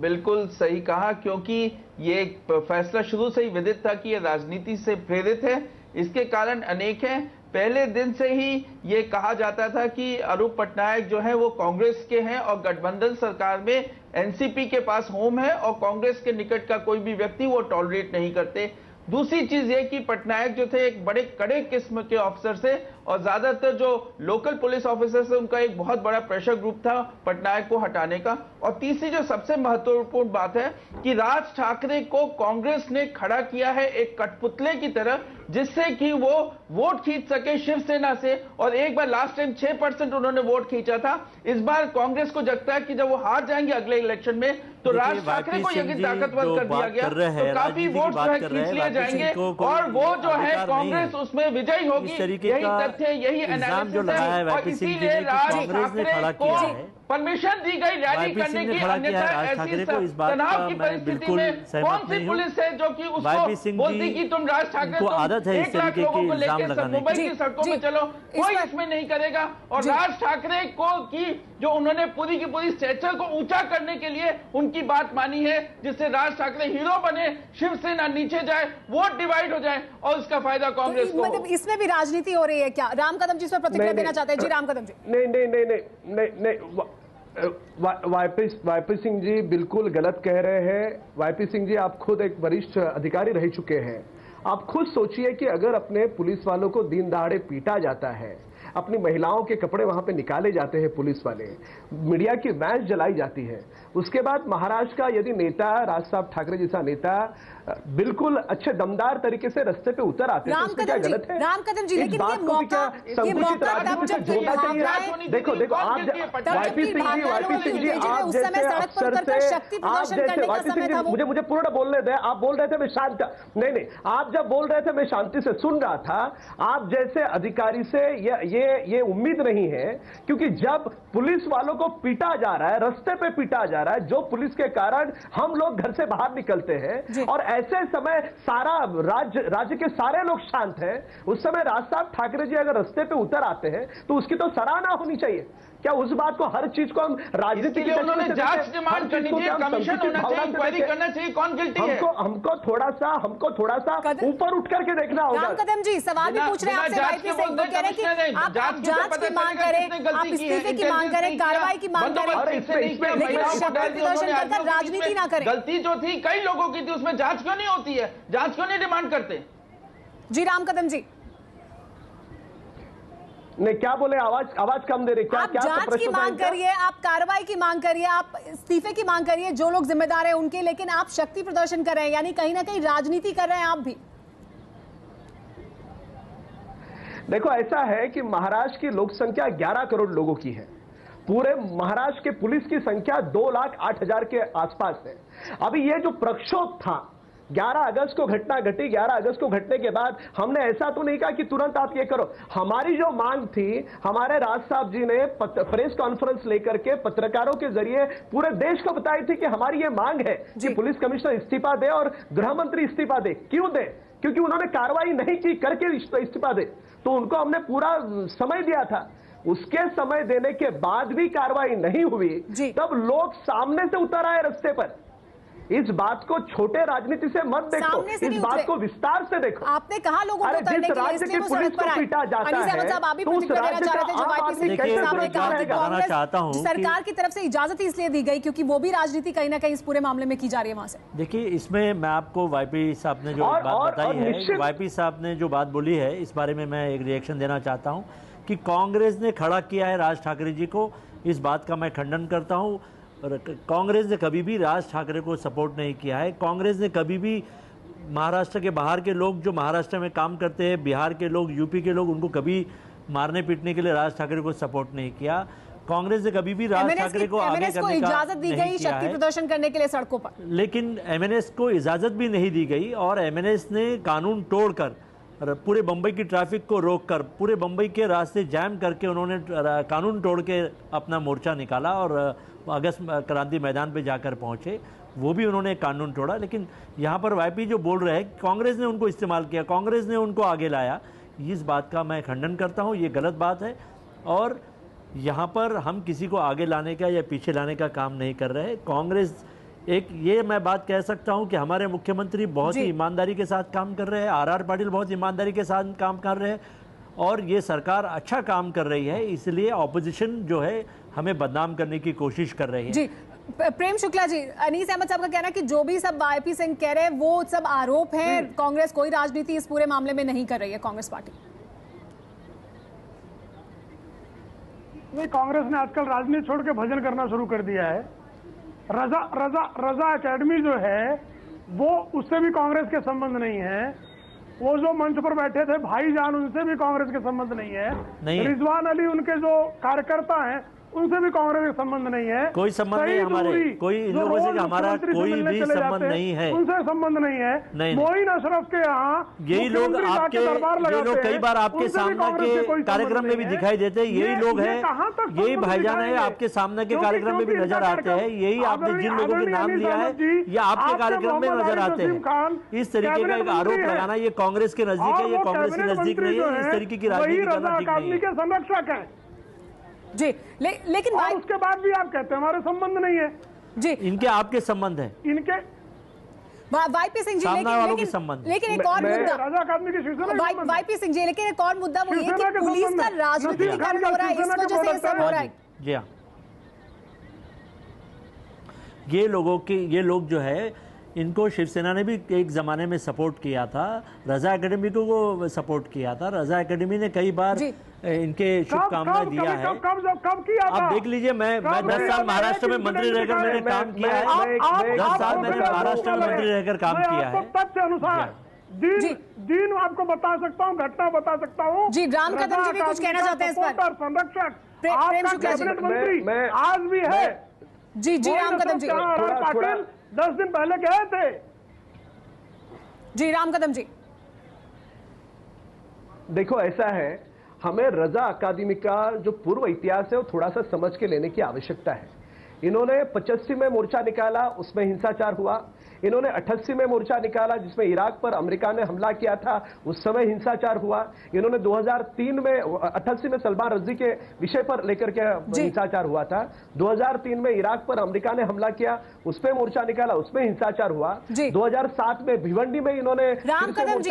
M: बिल्कुल सही कहा, क्योंकि ये फैसला शुरू से ही विदित था कि ये राजनीति से प्रेरित है। इसके कारण अनेक हैं। पहले दिन से ही ये कहा जाता था कि अरूप पटनायक जो है वो कांग्रेस के हैं और गठबंधन सरकार में एनसीपी के पास होम है, और कांग्रेस के निकट का कोई भी व्यक्ति वो टॉलरेट नहीं करते। दूसरी चीज ये कि पटनायक जो थे एक बड़े कड़े किस्म के ऑफिसर से, और ज्यादातर जो लोकल पुलिस ऑफिसर्स है उनका एक बहुत बड़ा प्रेशर ग्रुप था पटनायक को हटाने का। और तीसरी जो सबसे महत्वपूर्ण बात है कि राज ठाकरे को कांग्रेस ने खड़ा किया है एक कठपुतले की तरह, जिससे कि वो वोट खींच सके शिवसेना से। और एक बार लास्ट टाइम 6% उन्होंने वोट खींचा था। इस बार कांग्रेस को लगता है कि जब वो हार जाएंगे अगले इलेक्शन में तो राज ठाकरे को यदि ताकतवर कर दिया गया तो काफी वोट जो है खींच लिए जाएंगे, और वो जो है कांग्रेस उसमें विजयी होगी। यही तथ्य, यही एनालिसिस है, और इसीलिए राज ठाकरे को परमिशन दी गई रैली करने की। अन्यथा ऐसी तनाव की परिस्थिति में कौन सी पुलिस है जो कि उसको बोलती कि तुम राज ठाकरे को 1 लाख लोगों को लेकर मुंबई की सड़कों में चलो, कोई इसमें नहीं करेगा। और राज ठाकरे को की जो उन्होंने पूरी की पूरी स्टेचर को ऊंचा करने के लिए उनकी बात मानी है, जिससे राज ठाकरे हीरो बने, शिवसेना नीचे जाए, वोट डिवाइड हो जाए, और इसका फायदा कांग्रेस को।
A: मतलब इसमें भी राजनीति हो रही है क्या? राम कदम जी इस पर प्रतिक्रिया देना चाहते हैं। जी राम कदम जी।
O: नहीं, वाईपी सिंह जी बिल्कुल गलत कह रहे हैं। वाईपी सिंह जी, आप खुद एक वरिष्ठ अधिकारी रह चुके हैं। आप खुद सोचिए कि अगर अपने पुलिस वालों को दिन दहाड़े पीटा जाता है, अपनी महिलाओं के कपड़े वहां पे निकाले जाते हैं पुलिस वाले, मीडिया की वैन जलाई जाती है। उसके बाद महाराष्ट्र का यदि नेता, राज साहब ठाकरे जैसा नेता बिल्कुल अच्छे दमदार तरीके से रास्ते पे उतर आते हैं, तो क्या गलत है?
A: राम कदम जी, लेकिन ये मौका तब जब
O: जोड़ना चाहिए। देखो आप वाईपी सिंह जी आप जैसे अफसर से मुझे पूर्ण बोलने दें। आप बोल रहे थे मैं शांत, नहीं, आप जब बोल रहे थे मैं शांति से सुन रहा था। आप जैसे अधिकारी से ये उम्मीद नहीं है, क्योंकि जब पुलिस वालों को पीटा जा रहा है, रास्ते पे पीटा जा रहा है, जो पुलिस के कारण हम लोग घर से बाहर निकलते हैं, और ऐसे समय सारा राज्य के सारे लोग शांत हैं, उस समय राज साहब ठाकरे जी अगर रास्ते पे उतर आते हैं तो उसकी तो सराहना होनी चाहिए। क्या उस बात को, हर चीज को हम राजनीति की
M: उन्होंने जांच डिमांड करनी चाहिए, कमीशन होना चाहिए, इंक्वायरी करना चाहिए, कौन गिल्टी है? हमको थोड़ा सा ऊपर उठ करके देखना होगा।
A: राम कदम जी सवाल भी पूछ रहे हैं आपसे, वाईपी सिंह, वो कह रहे हैं कि आप जांच की मांग करें, आप इस्तीफे की मांग करें, कार्रवाई की मांग करें, लेकिन शक्ति प्रदर्शन कर राजनीति ना करें।
M: गलती जो थी कई लोगों की थी, उसमें जांच क्यों नहीं होती है? जांच क्यों नहीं डिमांड करते?
A: जी राम कदम जी,
O: नहीं क्या बोले, आवाज कम दे रही, क्या
A: आप जांच की मांग करिए, आप कार्रवाई की मांग करिए, आप इस्तीफे की मांग करिए, जो लोग जिम्मेदार हैं उनके, लेकिन आप शक्ति प्रदर्शन कर रहे हैं, यानी कहीं ना कहीं राजनीति कर रहे हैं आप भी।
O: देखो ऐसा है कि महाराष्ट्र की लोक संख्या 11 करोड़ लोगों की है। पूरे महाराष्ट्र के पुलिस की संख्या 2,08,000 के आसपास है। अभी ये जो प्रक्षोभ था, 11 अगस्त को घटना घटी, 11 अगस्त को घटने के बाद हमने ऐसा तो नहीं कहा कि तुरंत आप ये करो। हमारी जो मांग थी, हमारे राज साहब जी ने प्रेस कॉन्फ्रेंस लेकर के पत्रकारों के जरिए पूरे देश को बताई थी कि हमारी ये मांग है कि पुलिस कमिश्नर इस्तीफा दे और गृह मंत्री इस्तीफा दे। क्यों दे? क्योंकि उन्होंने कार्रवाई नहीं की, करके इस्तीफा दे, तो उनको हमने पूरा समय दिया था। उसके समय देने के बाद भी कार्रवाई नहीं हुई, तब लोग सामने से उतर आए रास्ते पर। इस बात को छोटे राजनीति से मत देखो, इस बात को विस्तार से देखो।
A: आपने कहा लोगों को उतरने के लिए, इसलिए वो सड़क पर आए।
O: पीटा जाता है,
A: आप भी प्रतिक्रिया देना चाह रहे थे, जो वाईपी सिंह साहब ने कहा कि कांग्रेस सरकार की तरफ से इजाजत ही इसलिए दी गई क्योंकि वो भी राजनीति कहीं ना कहीं इस पूरे मामले में की जा रही है वहां से।
L: देखिए, इसमें मैं आपको वाईपी साहब ने जो बात बताई है, वाईपी साहब ने जो बात बोली है, इस बारे में मैं एक रिएक्शन देना चाहता हूँ कि कांग्रेस ने खड़ा किया है राज ठाकरे जी को, इस बात का मैं खंडन करता हूँ। कांग्रेस ने कभी भी राज ठाकरे को सपोर्ट नहीं किया है। कांग्रेस ने कभी भी महाराष्ट्र के बाहर के लोग जो महाराष्ट्र में काम करते हैं, बिहार के लोग, यूपी के लोग, उनको कभी मारने पीटने के लिए राज ठाकरे को सपोर्ट नहीं किया। कांग्रेस ने कभी भी राज ठाकरे को आगे करने का
A: इजाजत दी गई शक्ति प्रदर्शन करने के लिए सड़कों पर,
L: लेकिन एमएनएस को इजाजत भी नहीं दी गई और एमएनएस ने कानून तोड़कर पूरे बम्बई की ट्रैफिक को रोककर पूरे बम्बई के रास्ते जैम करके उन्होंने कानून तोड़ के अपना मोर्चा निकाला और अगस्त क्रांति मैदान पे जाकर पहुंचे। वो भी उन्होंने कानून तोड़ा। लेकिन यहाँ पर वाईपी जो बोल रहे हैं कांग्रेस ने उनको इस्तेमाल किया, कांग्रेस ने उनको आगे लाया, इस बात का मैं खंडन करता हूँ। ये गलत बात है और यहाँ पर हम किसी को आगे लाने का या पीछे लाने का काम नहीं कर रहे हैं। कांग्रेस एक ये मैं बात कह सकता हूं कि हमारे मुख्यमंत्री बहुत ही ईमानदारी के साथ काम कर रहे हैं, आर पाटिल बहुत ईमानदारी के साथ काम कर रहे हैं और ये सरकार अच्छा काम कर रही है, इसलिए ऑपोजिशन जो है हमें बदनाम करने की कोशिश कर रही है।
A: जी प्रेम शुक्ला जी, अनीस अहमद साहब का कहना है कि जो भी सब वाईपी सिंह कह रहे हैं वो सब आरोप है, कांग्रेस कोई राजनीति इस पूरे मामले में नहीं कर रही है, कांग्रेस पार्टी।
N: नहीं, कांग्रेस ने आजकल राजनीति छोड़ के भजन करना शुरू कर दिया है। रजा एकेडमी जो है वो उससे भी कांग्रेस के संबंध नहीं है। वो जो मंच पर बैठे थे भाईजान, उनसे भी कांग्रेस के संबंध नहीं है। रिजवान अली उनके जो कार्यकर्ता हैं उनसे भी कांग्रेस के संबंध नहीं है।
L: कोई संबंध नहीं हमारे, कोई इन लोगों से हमारा कोई भी संबंध नहीं है,
N: उनसे संबंध नहीं है। मोइन अशरफ के यहाँ
L: यही लोग आपके, ये लोग कई बार आपके सामने के कार्यक्रम में भी दिखाई देते हैं, यही लोग हैं, यही भाईजान है, आपके सामने के कार्यक्रम में भी नजर आते हैं। यही आपने जिन लोगों के नाम लिया है ये आपके कार्यक्रम में नजर आते हैं। इस तरीके का एक आरोप लगाना ये कांग्रेस के नजदीक है, ये कांग्रेस के नजदीक नहीं है। इस तरीके की राजनीति करना ठीक नहीं है।
N: संरक्षक है
A: जी, लेकिन
N: उसके बाद भी आप कहते हैं हमारे संबंध नहीं है
A: जी।
L: इनके आपके संबंध है,
N: इनके
A: वाईपी सिंह जी, लेकिन एक और मुद्दा वाईपी सिंह जी, लेकिन एक और मुद्दा वो ये कि पुलिस का राजनीतिकरण हो रहा है, इस वजह से ये सब हो रहा है।
L: जी हाँ, ये लोग जो है इनको शिवसेना ने भी एक ज़माने में सपोर्ट किया था, रजा एकेडमी को वो सपोर्ट किया था। रजा एकेडमी ने कई बार इनके शुभकामनाएं दिया है।
N: कब किया था?
L: आप देख लीजिए, मैं 10 साल महाराष्ट्र में मंत्री रहकर मैंने काम किया है। 10 साल मैंने महाराष्ट्र में मंत्री रहकर काम किया है।
N: तथ्य अनुसार दिन आपको बता सकता हूँ, घटना बता सकता हूँ।
A: जी, राम कदम जी भी कुछ कहना चाहते हैं इस पर।
N: संरक्षक आपका कैबिनेट मंत्री आज भी है।
A: जी राम कदम जी,
N: पाटिल 10 दिन पहले गए थे।
A: जी राम कदम जी,
O: देखो ऐसा है, हमें रजा अकादमी का जो पूर्व इतिहास है वो थोड़ा सा समझ के लेने की आवश्यकता है। इन्होंने 85 में मोर्चा निकाला, उसमें हिंसाचार हुआ। इन्होंने 88 में मोर्चा निकाला जिसमें इराक पर अमेरिका ने हमला किया था, उस समय हिंसाचार हुआ। इन्होंने 2003 में 88 में सलमान रज़ी के विषय पर लेकर के हिंसाचार हुआ था। 2003 में इराक पर अमेरिका ने हमला किया, उस पर मोर्चा निकाला, उसमें हिंसाचार हुआ। 2007 में भिवंडी में इन्होंने
A: राम कदम जी,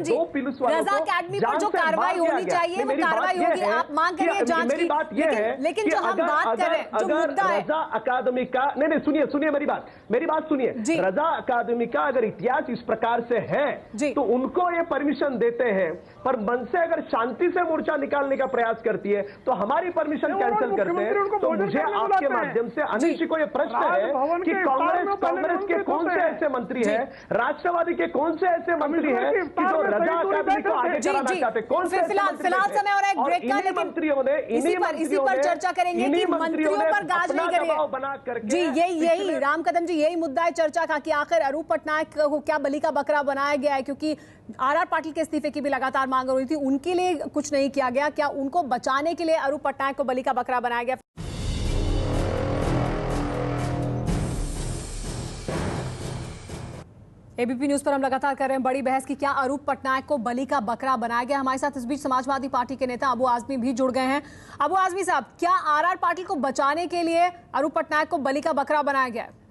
O: दो पुलिस वालों
A: रजा अकेडमी पर जो कार्रवाई होनी चाहिए वो कार्रवाई होगी। आप मांग कर रहे हैं जांच की।
O: मेरी बात यह है,
A: लेकिन जो हम बात कर रहे हैं, जो मुद्दा है
O: रजा अकादमी का, नहीं सुनिए मेरी बात सुनिए। रजा अकादमी का अगर इतिहास इस प्रकार से है तो उनको ये परमिशन देते हैं, पर मन से अगर शांति से मोर्चा निकालने का प्रयास करती है तो हमारी परमिशन कैंसिल करते हैं। तो मुझे आपके माध्यम से अनिल जी को ये प्रश्न है कि कांग्रेस के कौन से ऐसे मंत्री हैं, राष्ट्रवादी के कौन से ऐसे मंत्री हैं कि जो रजा अकादमी को आगे चलाना चाहते हैं? कौन से?
A: फिलहाल समय हो रहा है ब्रेक का, लेकिन
O: मंत्रियों ने
A: इसी पर चर्चा करेंगे कि मंत्रियों पर गाज नहीं करिए। जी यही राम कदम जी, यही मुद्दा है चर्चा का कि आखिर अरूप पटनायक को क्या बलि का बकरा बनाया गया है, क्योंकि आर पाटिल के इस्तीफे की भी लगातार मांग हो रही थी। उनके लिए कुछ नहीं किया गया, क्या उनको बचाने के लिए अरूप पटनायक को बलि का बकरा बनाया गया? एबीपी न्यूज पर हम लगातार कर रहे हैं बड़ी बहस कि क्या अरूप पटनायक को बलि का बकरा बनाया गया। हमारे साथ इस बीच समाजवादी पार्टी के नेता अबू आजमी भी जुड़ गए हैं। अबू आजमी साहब, क्या आर पाटिल को बचाने के लिए अरूप पटनायक को बलि का बकरा बनाया गया है?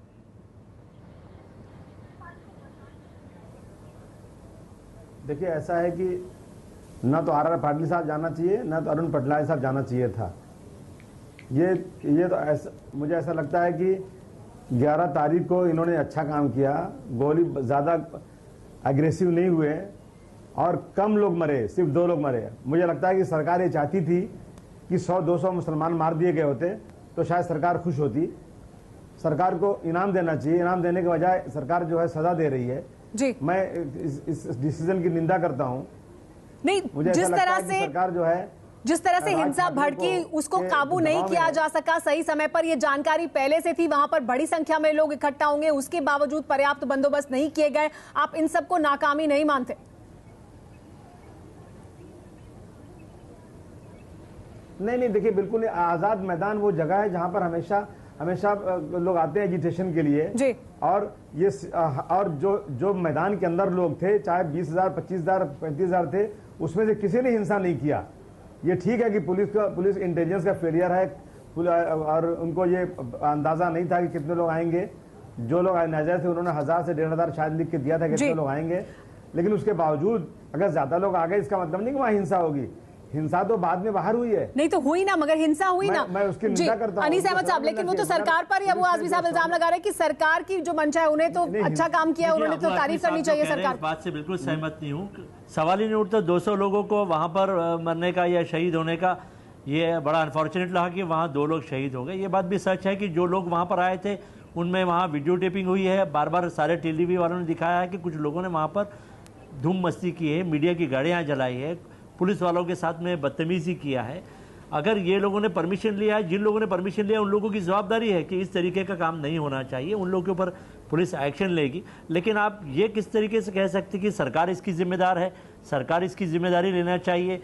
P: देखिए, ऐसा है कि ना तो आर पाटिल साहब जाना चाहिए, ना तो अरुण पटनायक साहब जाना चाहिए था। ये तो ऐसा, मुझे ऐसा लगता है कि 11 तारीख को इन्होंने अच्छा काम किया, गोली ज़्यादा एग्रेसिव नहीं हुए और कम लोग मरे, सिर्फ 2 लोग मरे। मुझे लगता है कि सरकार ये चाहती थी कि 100-200 मुसलमान मार दिए गए होते तो शायद सरकार खुश होती। सरकार को इनाम देना चाहिए, इनाम देने के बजाय सरकार जो है सजा दे रही है।
A: जी,
P: मैं इस डिसीजन की निंदा करता हूं।
A: नहीं,
P: मुझे
A: जिस तरह से
P: सरकार जो है,
A: जिस तरह से हिंसा भड़की उसको काबू नहीं किया जा सका सही समय पर, ये जानकारी पहले से थी, वहां पर बड़ी संख्या में लोग इकट्ठा होंगे, उसके बावजूद पर्याप्त बंदोबस्त नहीं किए गए। आप इन सबको नाकामी नहीं मानते?
P: नहीं, देखिए, बिल्कुल आजाद मैदान वो जगह है जहां पर हमेशा लोग आते हैं एजिटेशन के लिए
A: जी।
P: और जो मैदान के अंदर लोग थे, चाहे 20,000, 25,000, 35,000 थे, उसमें से किसी ने हिंसा नहीं किया। ये ठीक है कि पुलिस इंटेलिजेंस का फेलियर है और उनको ये अंदाजा नहीं था कि कितने लोग आएंगे। जो लोग नजर थे उन्होंने 1000 से 1,500 शायद लिख के दिया था कितने लोग आएंगे, लेकिन उसके बावजूद अगर ज्यादा लोग आ गए इसका मतलब नहीं कि वहां हिंसा होगी। हिंसा तो बाद में बाहर हुई है।
A: नहीं तो हुई ना, मगर हिंसा हुई ना।
P: मैं उसकी निंदा करता हूं।
A: अनीस अहमद साहब, लेकिन वो तो सरकार पर ही अबू आजमी साहब इल्जाम लगा रहे हैं कि सरकार की जो मंशा है, उन्हें तो अच्छा काम किया, उन्होंने तो तारीफ करनी चाहिए सरकार।
L: इस बात से बिल्कुल सहमत नहीं हूँ। सवाल ही नहीं उठता 200 लोगों को वहां पर मरने का या शहीद होने का। ये बड़ा अनफॉर्चुनेट लगा कि वहाँ 2 लोग शहीद हो गए। ये बात भी सच है कि जो लोग वहाँ पर आए थे उनमें वहाँ वीडियो टेपिंग हुई है, बार बार सारे टीवी वालों ने दिखाया है कि कुछ लोगों ने वहाँ पर धूम मस्ती की है, मीडिया की गाड़ियाँ जलाई है, पुलिस वालों के साथ में बदतमीजी किया है। अगर ये लोगों ने परमिशन लिया है, जिन लोगों ने परमिशन लिया उन लोगों की जवाबदारी है कि इस तरीके का काम नहीं होना चाहिए, उन लोगों के ऊपर पुलिस एक्शन लेगी। लेकिन आप ये किस तरीके से कह सकते कि सरकार इसकी जिम्मेदार है? सरकार इसकी जिम्मेदारी लेना चाहिए।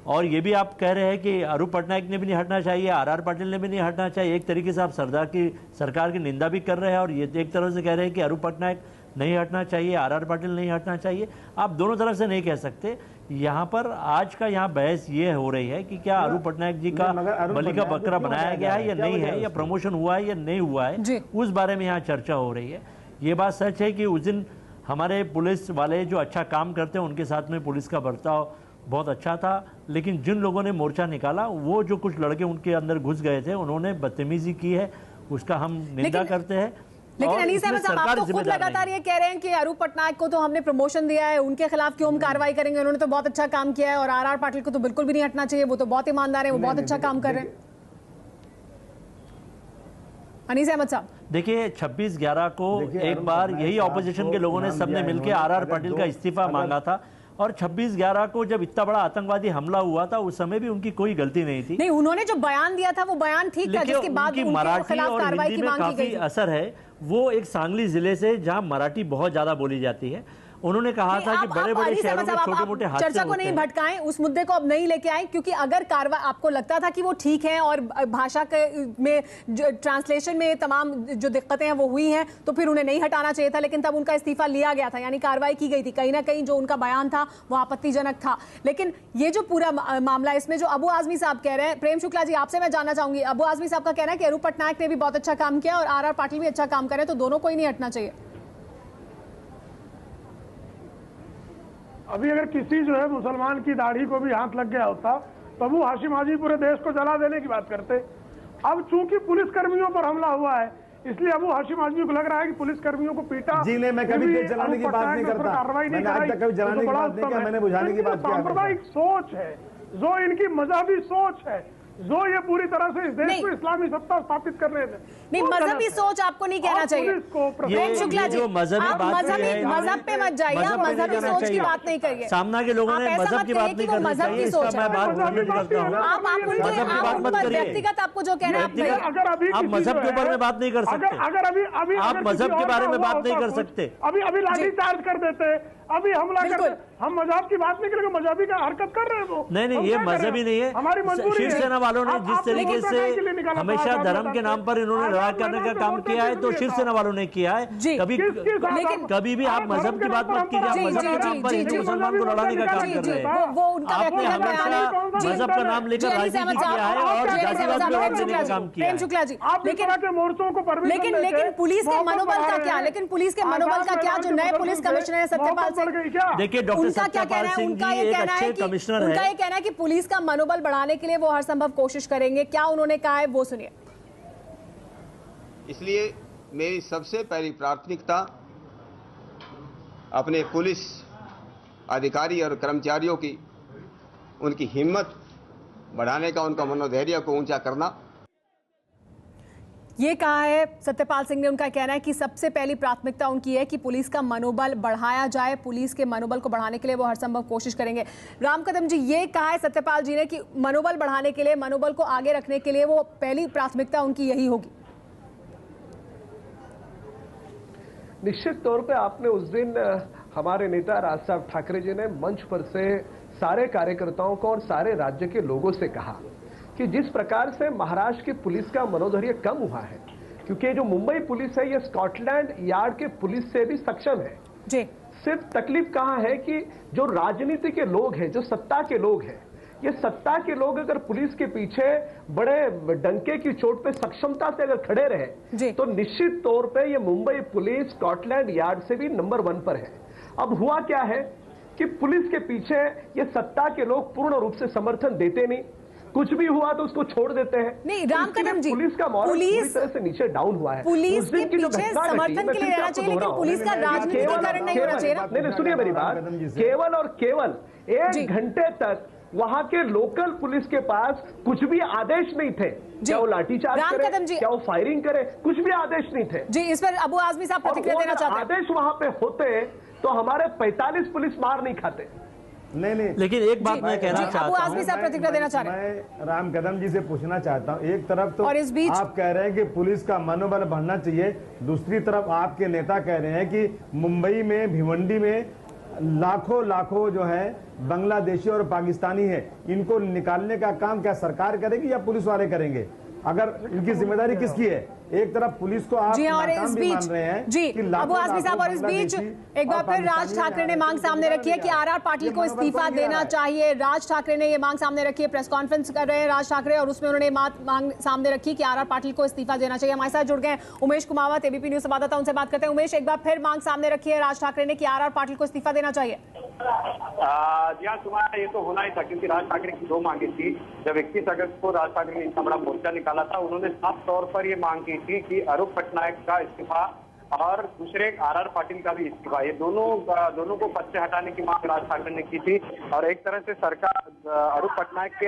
L: और ये भी आप कह रहे हैं कि अरूप पटनायक ने भी नहीं हटना चाहिए, आर पाटिल ने भी नहीं हटना चाहिए। एक तरीके से आप सरकार की निंदा भी कर रहे हैं और ये एक तरह से कह रहे हैं कि अरूप पटनायक नहीं हटना चाहिए, आर पाटिल नहीं हटना चाहिए। आप दोनों तरफ से नहीं कह सकते। यहाँ पर आज का यहाँ बहस ये हो रही है कि क्या अरूप पटनायक जी का बलि का बकरा बनाया गया है या नहीं है, या प्रमोशन हुआ है या नहीं हुआ है, उस बारे में यहाँ चर्चा हो रही है। ये बात सच है कि उस दिन हमारे पुलिस वाले जो अच्छा काम करते हैं उनके साथ में पुलिस का बर्ताव बहुत अच्छा था, लेकिन जिन लोगों ने मोर्चा निकाला वो जो कुछ लड़के उनके अंदर घुस गए थे उन्होंने बदतमीजी की है, उसका हम निंदा करते हैं।
A: लेकिन अनीस अहमद साहब, आप तो खुद लगातार ये कह रहे हैं कि अरूप पटनायक को तो हमने प्रमोशन दिया है, उनके खिलाफ क्यों हम कार्रवाई करेंगे, उन्होंने तो बहुत अच्छा काम किया है, और आर पाटिल को तो बिल्कुल भी नहीं हटना चाहिए, वो तो बहुत ईमानदार है, वो बहुत अच्छा काम कर रहे हैं। अनीस अहमद साहब,
L: देखिए 26/11 को एक बार यही ऑपोजिशन के लोगों ने सबने मिलकर आर पाटिल का इस्तीफा मांगा था, और 26/11 को जब इतना बड़ा आतंकवादी हमला हुआ था उस समय भी उनकी कोई गलती नहीं थी।
A: नहीं, उन्होंने जो बयान दिया था वो बयान ठीक था, जिसके बाद उनके
L: मराठी
A: खिलाफ
L: और
A: कार्रवाई
L: हिंदी
A: की
L: में
A: मांग की गई।
L: काफी असर है। वो एक सांगली जिले से जहां मराठी बहुत ज्यादा बोली जाती है, उन्होंने कहा था कि बड़े बड़े शहरों में छोटे मोटे हादसे
A: चर्चा को नहीं भटकाएं, उस मुद्दे को अब नहीं लेके आए, क्योंकि अगर कार्रवाई आपको लगता था कि वो ठीक है और भाषा के में ट्रांसलेशन में तमाम जो दिक्कतें हैं वो हुई हैं, तो फिर उन्हें नहीं हटाना चाहिए था, लेकिन तब उनका इस्तीफा लिया गया था, यानी कार्रवाई की गई थी। कहीं ना कहीं जो उनका बयान था वो आपत्तिजनक था। लेकिन ये जो पूरा मामला, इसमें जो अबू आजमी साहब कह रहे हैं, प्रेम शुक्ला जी आपसे मैं जानना चाहूंगी, अबू आजमी साहब का कहना है कि अरूप पटनायक ने भी बहुत अच्छा काम किया और आर पाटिल भी अच्छा काम करे, तो दोनों को ही नहीं हटना चाहिए।
N: अभी अगर किसी जो है मुसलमान की दाढ़ी को भी हाथ लग गया होता तो अबू हाशिम आजी पूरे देश को जला देने की बात करते। अब चूंकि पुलिस कर्मियों पर हमला हुआ है, इसलिए अबू हाशिम आजमी को लग रहा है कि पुलिस कर्मियों को पीटा।
P: जी नहीं, मैं कभी तेज जलाने की बात नहीं करता, मैंने आज तक कभी जलाने की बात नहीं किया, मैंने बुझाने की बात की।
N: सांप्रदायिक सोच है, जो इनकी मजहबी सोच है, जो ये पूरी तरह से इस देश को इस्लामी सत्ता स्थापित कर रहे थे।
A: नहीं, मजहबी सोच आपको नहीं कहना चाहिए। प्रेम शुक्ला जी, आप मजहब पे मत जाइए, आप मजहबी सोच की बात नहीं करिए।
L: सामना के लोगों ने मजहब की बात नहीं करनी चाहिए, इसका मैं बात करता हूँ।
A: आप व्यक्तिगत आपको जो कहना है,
L: आप मजहब के ऊपर में बात नहीं कर सकते, आप मजहब के बारे में बात नहीं कर सकते।
N: अभी लाठीचार्ज कर देते, अभी हमला करते, हम मजहब की बात नहीं करेंगे, मजहबी का हरकत कर रहे हैं वो।
L: नहीं, ये मजहबी नहीं है।
N: हमारी मजबूरी है।
L: शिवसेना वालों ने जिस तरीके से हमेशा धर्म के नाम पर इन्होंने लड़ाई करने का काम किया है, तो शिवसेना वालों ने किया है। कभी भी आप मजहब की बात मत कीजिए, आप मजहब के नाम पर हिंदू मुसलमान को लड़ाने का काम कर रहे हैं। आपने हमेशा मजहब का नाम लेकर राजनीति किया है और जातिवाद का नाम लेने का काम किया है।
A: शुक्ला जी,
N: मोर्चों को
A: लेकिन पुलिस के मनोबल का क्या, लेकिन पुलिस के मनोबल का क्या, जो नए पुलिस कमिश्नर है सत्यपाल सिंह,
L: देखिए डॉक्टर सत्यपाल सिंह जी एक अच्छे कमिश्नर है।
A: उनका ये कहना है कि पुलिस का मनोबल बढ़ाने के लिए वो हर संभव कोशिश करेंगे। क्या उन्होंने कहा है वो सुनिए।
Q: इसलिए मेरी सबसे पहली प्राथमिकता अपने पुलिस अधिकारी और कर्मचारियों की, उनकी हिम्मत बढ़ाने का, उनका मनोधैर्य को ऊंचा करना।
A: ये कहा है सत्यपाल सिंह ने। उनका कहना है कि सबसे पहली प्राथमिकता उनकी है कि पुलिस का मनोबल बढ़ाया जाए, पुलिस के मनोबल को बढ़ाने के लिए वो हर संभव कोशिश करेंगे। राम कदम जी, ये कहा है सत्यपाल जी ने कि मनोबल बढ़ाने के लिए, मनोबल को आगे रखने के लिए वो पहली प्राथमिकता उनकी यही होगी।
O: निश्चित तौर पे आपने उस दिन हमारे नेता राज साहब ठाकरे जी ने मंच पर से सारे कार्यकर्ताओं को और सारे राज्य के लोगों से कहा कि जिस प्रकार से महाराष्ट्र की पुलिस का मनोधैर्य कम हुआ है, क्योंकि जो मुंबई पुलिस है ये स्कॉटलैंड यार्ड के पुलिस से भी सक्षम है
A: जी।
O: सिर्फ तकलीफ कहां है कि जो राजनीति के लोग हैं, जो सत्ता के लोग हैं, ये सत्ता के लोग अगर पुलिस के पीछे बड़े डंके की चोट पे सक्षमता से अगर खड़े रहे तो निश्चित तौर पे ये मुंबई पुलिस स्कॉटलैंड यार्ड से भी नंबर 1 पर है। अब हुआ क्या है कि पुलिस के पीछे ये सत्ता के लोग पूर्ण रूप से समर्थन देते नहीं, कुछ भी हुआ तो उसको छोड़ देते हैं।
A: नहीं, राम कदम जी,
O: पुलिस का मॉरल पूरी तरह से नीचे डाउन हुआ है।
A: पुलिस के पीछे समर्थन के लिए रहना चाहिए, लेकिन पुलिस का राजनीतिकरण नहीं होना चाहिए।
O: नहीं, सुनिए मेरी बात, केवल और केवल 1 घंटे तक वहां के लोकल पुलिस के पास कुछ भी आदेश नहीं थे। क्या वो लाठीचार्ज करे, क्या वो फायरिंग करे, कुछ भी आदेश नहीं थे
A: जी। इस पर अबू आजमी साहब प्रतिक्रिया देना चाहते हैं।
O: आदेश वहां पे होते तो हमारे 45 पुलिस मार नहीं खाते।
P: नहीं,
L: लेकिन एक बात मैं कहना चाहता हूं,
A: आजमी साहब प्रतिक्रिया देना चाह रहे हैं।
P: मैं राम कदम जी से पूछना चाहता हूं, एक तरफ तो
A: और इस बीच
P: आप कह रहे हैं कि पुलिस का मनोबल बढ़ना चाहिए, दूसरी तरफ आपके नेता कह रहे हैं कि मुंबई में, भिवंडी में लाखों जो है बांग्लादेशी और पाकिस्तानी है, इनको निकालने का काम क्या सरकार करेगी या पुलिस वाले करेंगे? अगर इनकी जिम्मेदारी किसकी है? एक तरफ पुलिस को आप नाकाम भी मान रहे हैं
A: जी अबू आजमी साहब, और इस बीच एक बार फिर राज ठाकरे ने मांग सामने रखी है कि आर पाटिल को इस्तीफा देना चाहिए। राज ठाकरे ने ये मांग सामने रखी है, प्रेस कॉन्फ्रेंस कर रहे हैं राज ठाकरे, और उसमें उन्होंने मांग सामने रखी कि आर पाटिल को इस्तीफा देना चाहिए। हमारे साथ जुड़ गए उमेश कुमावत, एबीपी न्यूज संवाददाता, उनसे बात करते हैं। उमेश, एक बार फिर मांग सामने रखी है राज ठाकरे ने कि आर पाटिल को इस्तीफा देना चाहिए।
K: जी हाँ सुमाया, ये तो होना ही था, क्योंकि राज ठाकरे की 2 मांगे थी। जब 21 अगस्त को राज ठाकरे ने इतना बड़ा मोर्चा निकाला था, उन्होंने साफ तौर पर ये मांग की थी कि अरूप पटनायक का इस्तीफा और दूसरे आर.आर. पाटिल का भी इस्तीफा। ये दोनों को पद से हटाने की मांग राज ठाकरे ने की थी और एक तरह से सरकार अरूप पटनायक के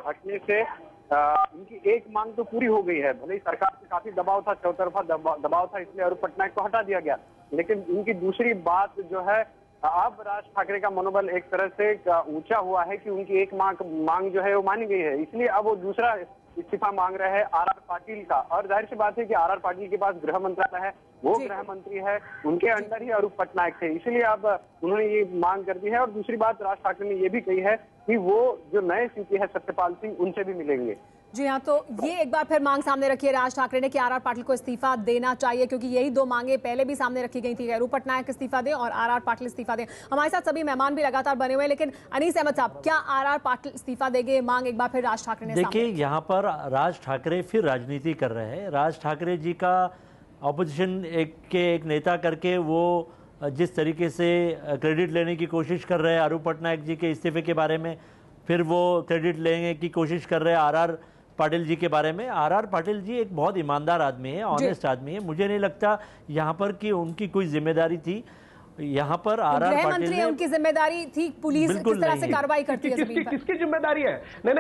K: हटने से इनकी एक मांग तो पूरी हो गई है। भले ही सरकार से काफी दबाव था, चौतरफा दबाव था, इसलिए अरूप पटनायक को हटा दिया गया, लेकिन इनकी दूसरी बात जो है, अब राज ठाकरे का मनोबल एक तरह से ऊंचा हुआ है कि उनकी एक मांग जो है वो मानी गई है, इसलिए अब वो दूसरा इस्तीफा मांग रहे हैं आर.आर. पाटिल का। और जाहिर सी बात है कि आर.आर. पाटिल के पास गृह मंत्रालय है, वो गृह मंत्री है, उनके अंडर ही अरूप पटनायक थे, इसीलिए अब उन्होंने ये मांग कर दी है। और दूसरी बात राज ठाकरे ने ये भी कही है कि वो जो नए सीपी है सत्यपाल सिंह, उनसे भी मिलेंगे।
A: जी हाँ, तो ये एक बार फिर मांग सामने रखी है राज ठाकरे ने कि आर.आर. पाटिल को इस्तीफा देना चाहिए, क्योंकि यही दो मांगे पहले भी सामने रखी गई थी, अरूप पटनायक इस्तीफा दें और आर.आर. पाटिल इस्तीफा दें। हमारे साथ सभी मेहमान भी लगातार बने हुए हैं, लेकिन अनीस अहमद साहब, क्या आर.आर. पाटिल इस्तीफा देंगे? मांग एक बार फिर राज ठाकरे ने
L: देखिए, यहाँ पर राज ठाकरे फिर राजनीति कर रहे हैं। राज ठाकरे जी का ऑपोजिशन एक नेता करके वो जिस तरीके से क्रेडिट लेने की कोशिश कर रहे हैं अरूप पटनायक जी के इस्तीफे के बारे में, फिर वो क्रेडिट लेने की कोशिश कर रहे हैं आर.आर. पाटिल जी के बारे में। आर.आर. पाटिल जी एक बहुत ईमानदार आदमी है, ऑनेस्ट आदमी है। मुझे नहीं लगता यहाँ पर कि उनकी कोई जिम्मेदारी थी। यहाँ पर आर.आर. पाटिल ने,
A: उनकी जिम्मेदारी थी पुलिस किस तरह से कार्रवाई करती है जमीन पर।
O: किसकी जिम्मेदारी है? नहीं,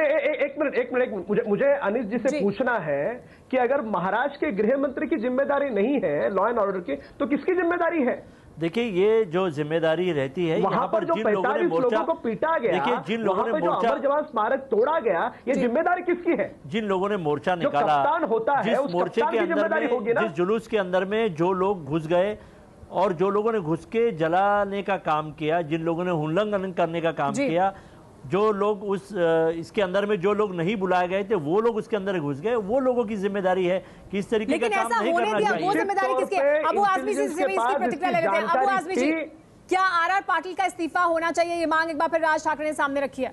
O: एक मिनट, मुझे अनीस जी से पूछना है कि अगर महाराष्ट्र के गृह मंत्री की जिम्मेदारी नहीं है लॉ एंड ऑर्डर की, तो किसकी जिम्मेदारी है?
L: देखिए, ये जो जिम्मेदारी रहती है, यहाँ पर जिन लोगों ने मोर्चा
O: को पीटा गया,
L: देखिए जिन लोगों ने मोर्चा
O: अमर जवान स्मारक तोड़ा गया, ये जिम्मेदारी किसकी है?
L: जिन लोगों ने मोर्चा निकाला,
O: होता है,
L: जिस मोर्चे के अंदर में, जिस जुलूस के अंदर में जो लोग घुस गए और जो लोगों ने घुस के जलाने का काम किया, जिन लोगों ने उल्लंघन करने का काम किया, जो लोग इसके अंदर में जो लोग नहीं बुलाए गए थे वो लोग उसके अंदर घुस गए, वो लोगों की जिम्मेदारी है कि इस तरीके का काम नहीं करना चाहिए।
A: वो जिम्मेदारी किसकी है? अबू आजमी जी से भी इसकी प्रतिक्रिया ले लेते हैं। अबू आजमी जी, क्या आर.आर. पाटिल का इस्तीफा होना चाहिए? ये मांग एक बार फिर राज ठाकरे ने सामने रखी है।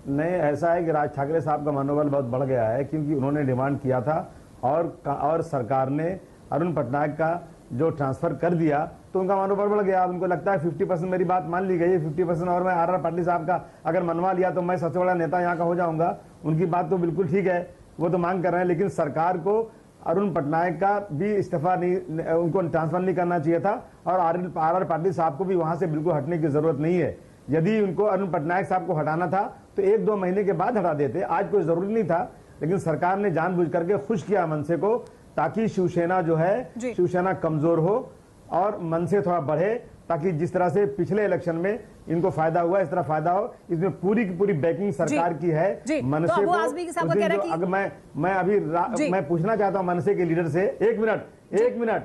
P: नहीं, ऐसा है कि राज ठाकरे साहब का मनोबल बहुत बढ़ गया है, क्योंकि उन्होंने डिमांड किया था और सरकार ने अरुण पटनायक का जो ट्रांसफर कर दिया, तो उनका मनोबल बढ़ गया। उनको लगता है 50% मेरी बात मान ली गई है, 50% और मैं आर.आर. पाटिल साहब का अगर मनवा लिया तो मैं सबसे बड़ा नेता यहाँ का हो जाऊंगा। उनकी बात तो बिल्कुल ठीक है, वो तो मांग कर रहे हैं, लेकिन सरकार को अरुण पटनायक का भी इस्तीफा नहीं, उनको ट्रांसफर नहीं करना चाहिए था और आर.आर. पाटिल साहब को भी वहां से बिल्कुल हटने की जरूरत नहीं है। यदि उनको अरुण पटनायक साहब को हटाना था तो 1-2 महीने के बाद हटा देते, आज कोई जरूरी नहीं था। लेकिन सरकार ने जानबूझ करके खुश किया मनसे को, ताकि शिवसेना जो है, शिवसेना कमजोर हो और मनसे थोड़ा बढ़े, ताकि जिस तरह से पिछले इलेक्शन में इनको फायदा हुआ, इस तरह फायदा हो। इसमें पूरी की पूरी बैकिंग सरकार की है मनसे को। अगर मैं पूछना चाहता हूं मनसे के लीडर से, एक मिनट,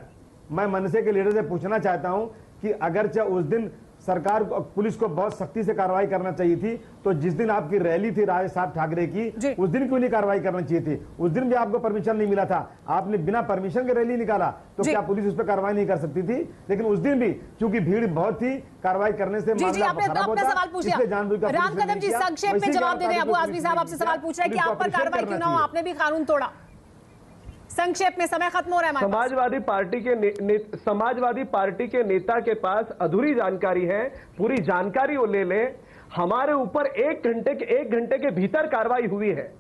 P: मैं मनसे के लीडर से पूछना चाहता हूं कि अगर उस दिन सरकार पुलिस को बहुत सख्ती से कार्रवाई करना चाहिए थी, तो जिस दिन आपकी रैली थी राज साहब ठाकरे की, उस दिन क्यों नहीं कार्रवाई करना चाहिए थी? उस दिन भी आपको परमिशन नहीं मिला था, आपने बिना परमिशन के रैली निकाला, तो क्या पुलिस उस पर कार्रवाई नहीं कर सकती थी? लेकिन उस दिन भी चूंकि भीड़ बहुत थी, कार्रवाई करने से मामला खराब होता,
A: इसलिए जानबूझकर राम कदम जी संक्षेप में जवाब दे दें। अबू आजमी साहब आपसे सवाल पूछ रहे हैं कि आप पर कार्रवाई क्यों ना हो, आपने भी कानून तोड़ा। संक्षेप में, समय खत्म हो रहा है।
O: समाजवादी पार्टी के नेता के पास अधूरी जानकारी है, पूरी जानकारी वो ले ले। हमारे ऊपर 1 घंटे के भीतर कार्रवाई हुई है।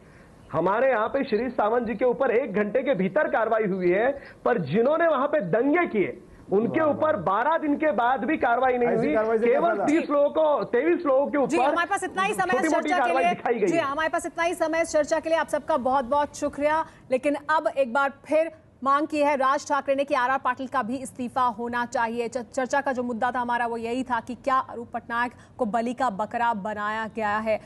O: हमारे यहाँ पे श्री सावंत जी के ऊपर 1 घंटे के भीतर कार्रवाई हुई है, पर जिन्होंने वहां पे दंगे किए उनके ऊपर 12 दिन के बाद भी कार्रवाई नहीं हुई। केवल 23 लोगों के ऊपर।
A: हमारे पास इतना ही समय इस चर्चा के लिए। जी, हमारे पास इतना ही समय इस चर्चा के लिए। आप सबका बहुत बहुत शुक्रिया। लेकिन अब एक बार फिर मांग की है राज ठाकरे ने कि आर.आर. पाटिल का भी इस्तीफा होना चाहिए। चर्चा का जो मुद्दा था हमारा वो यही था कि क्या अरूप पटनायक को बलि का बकरा बनाया गया है।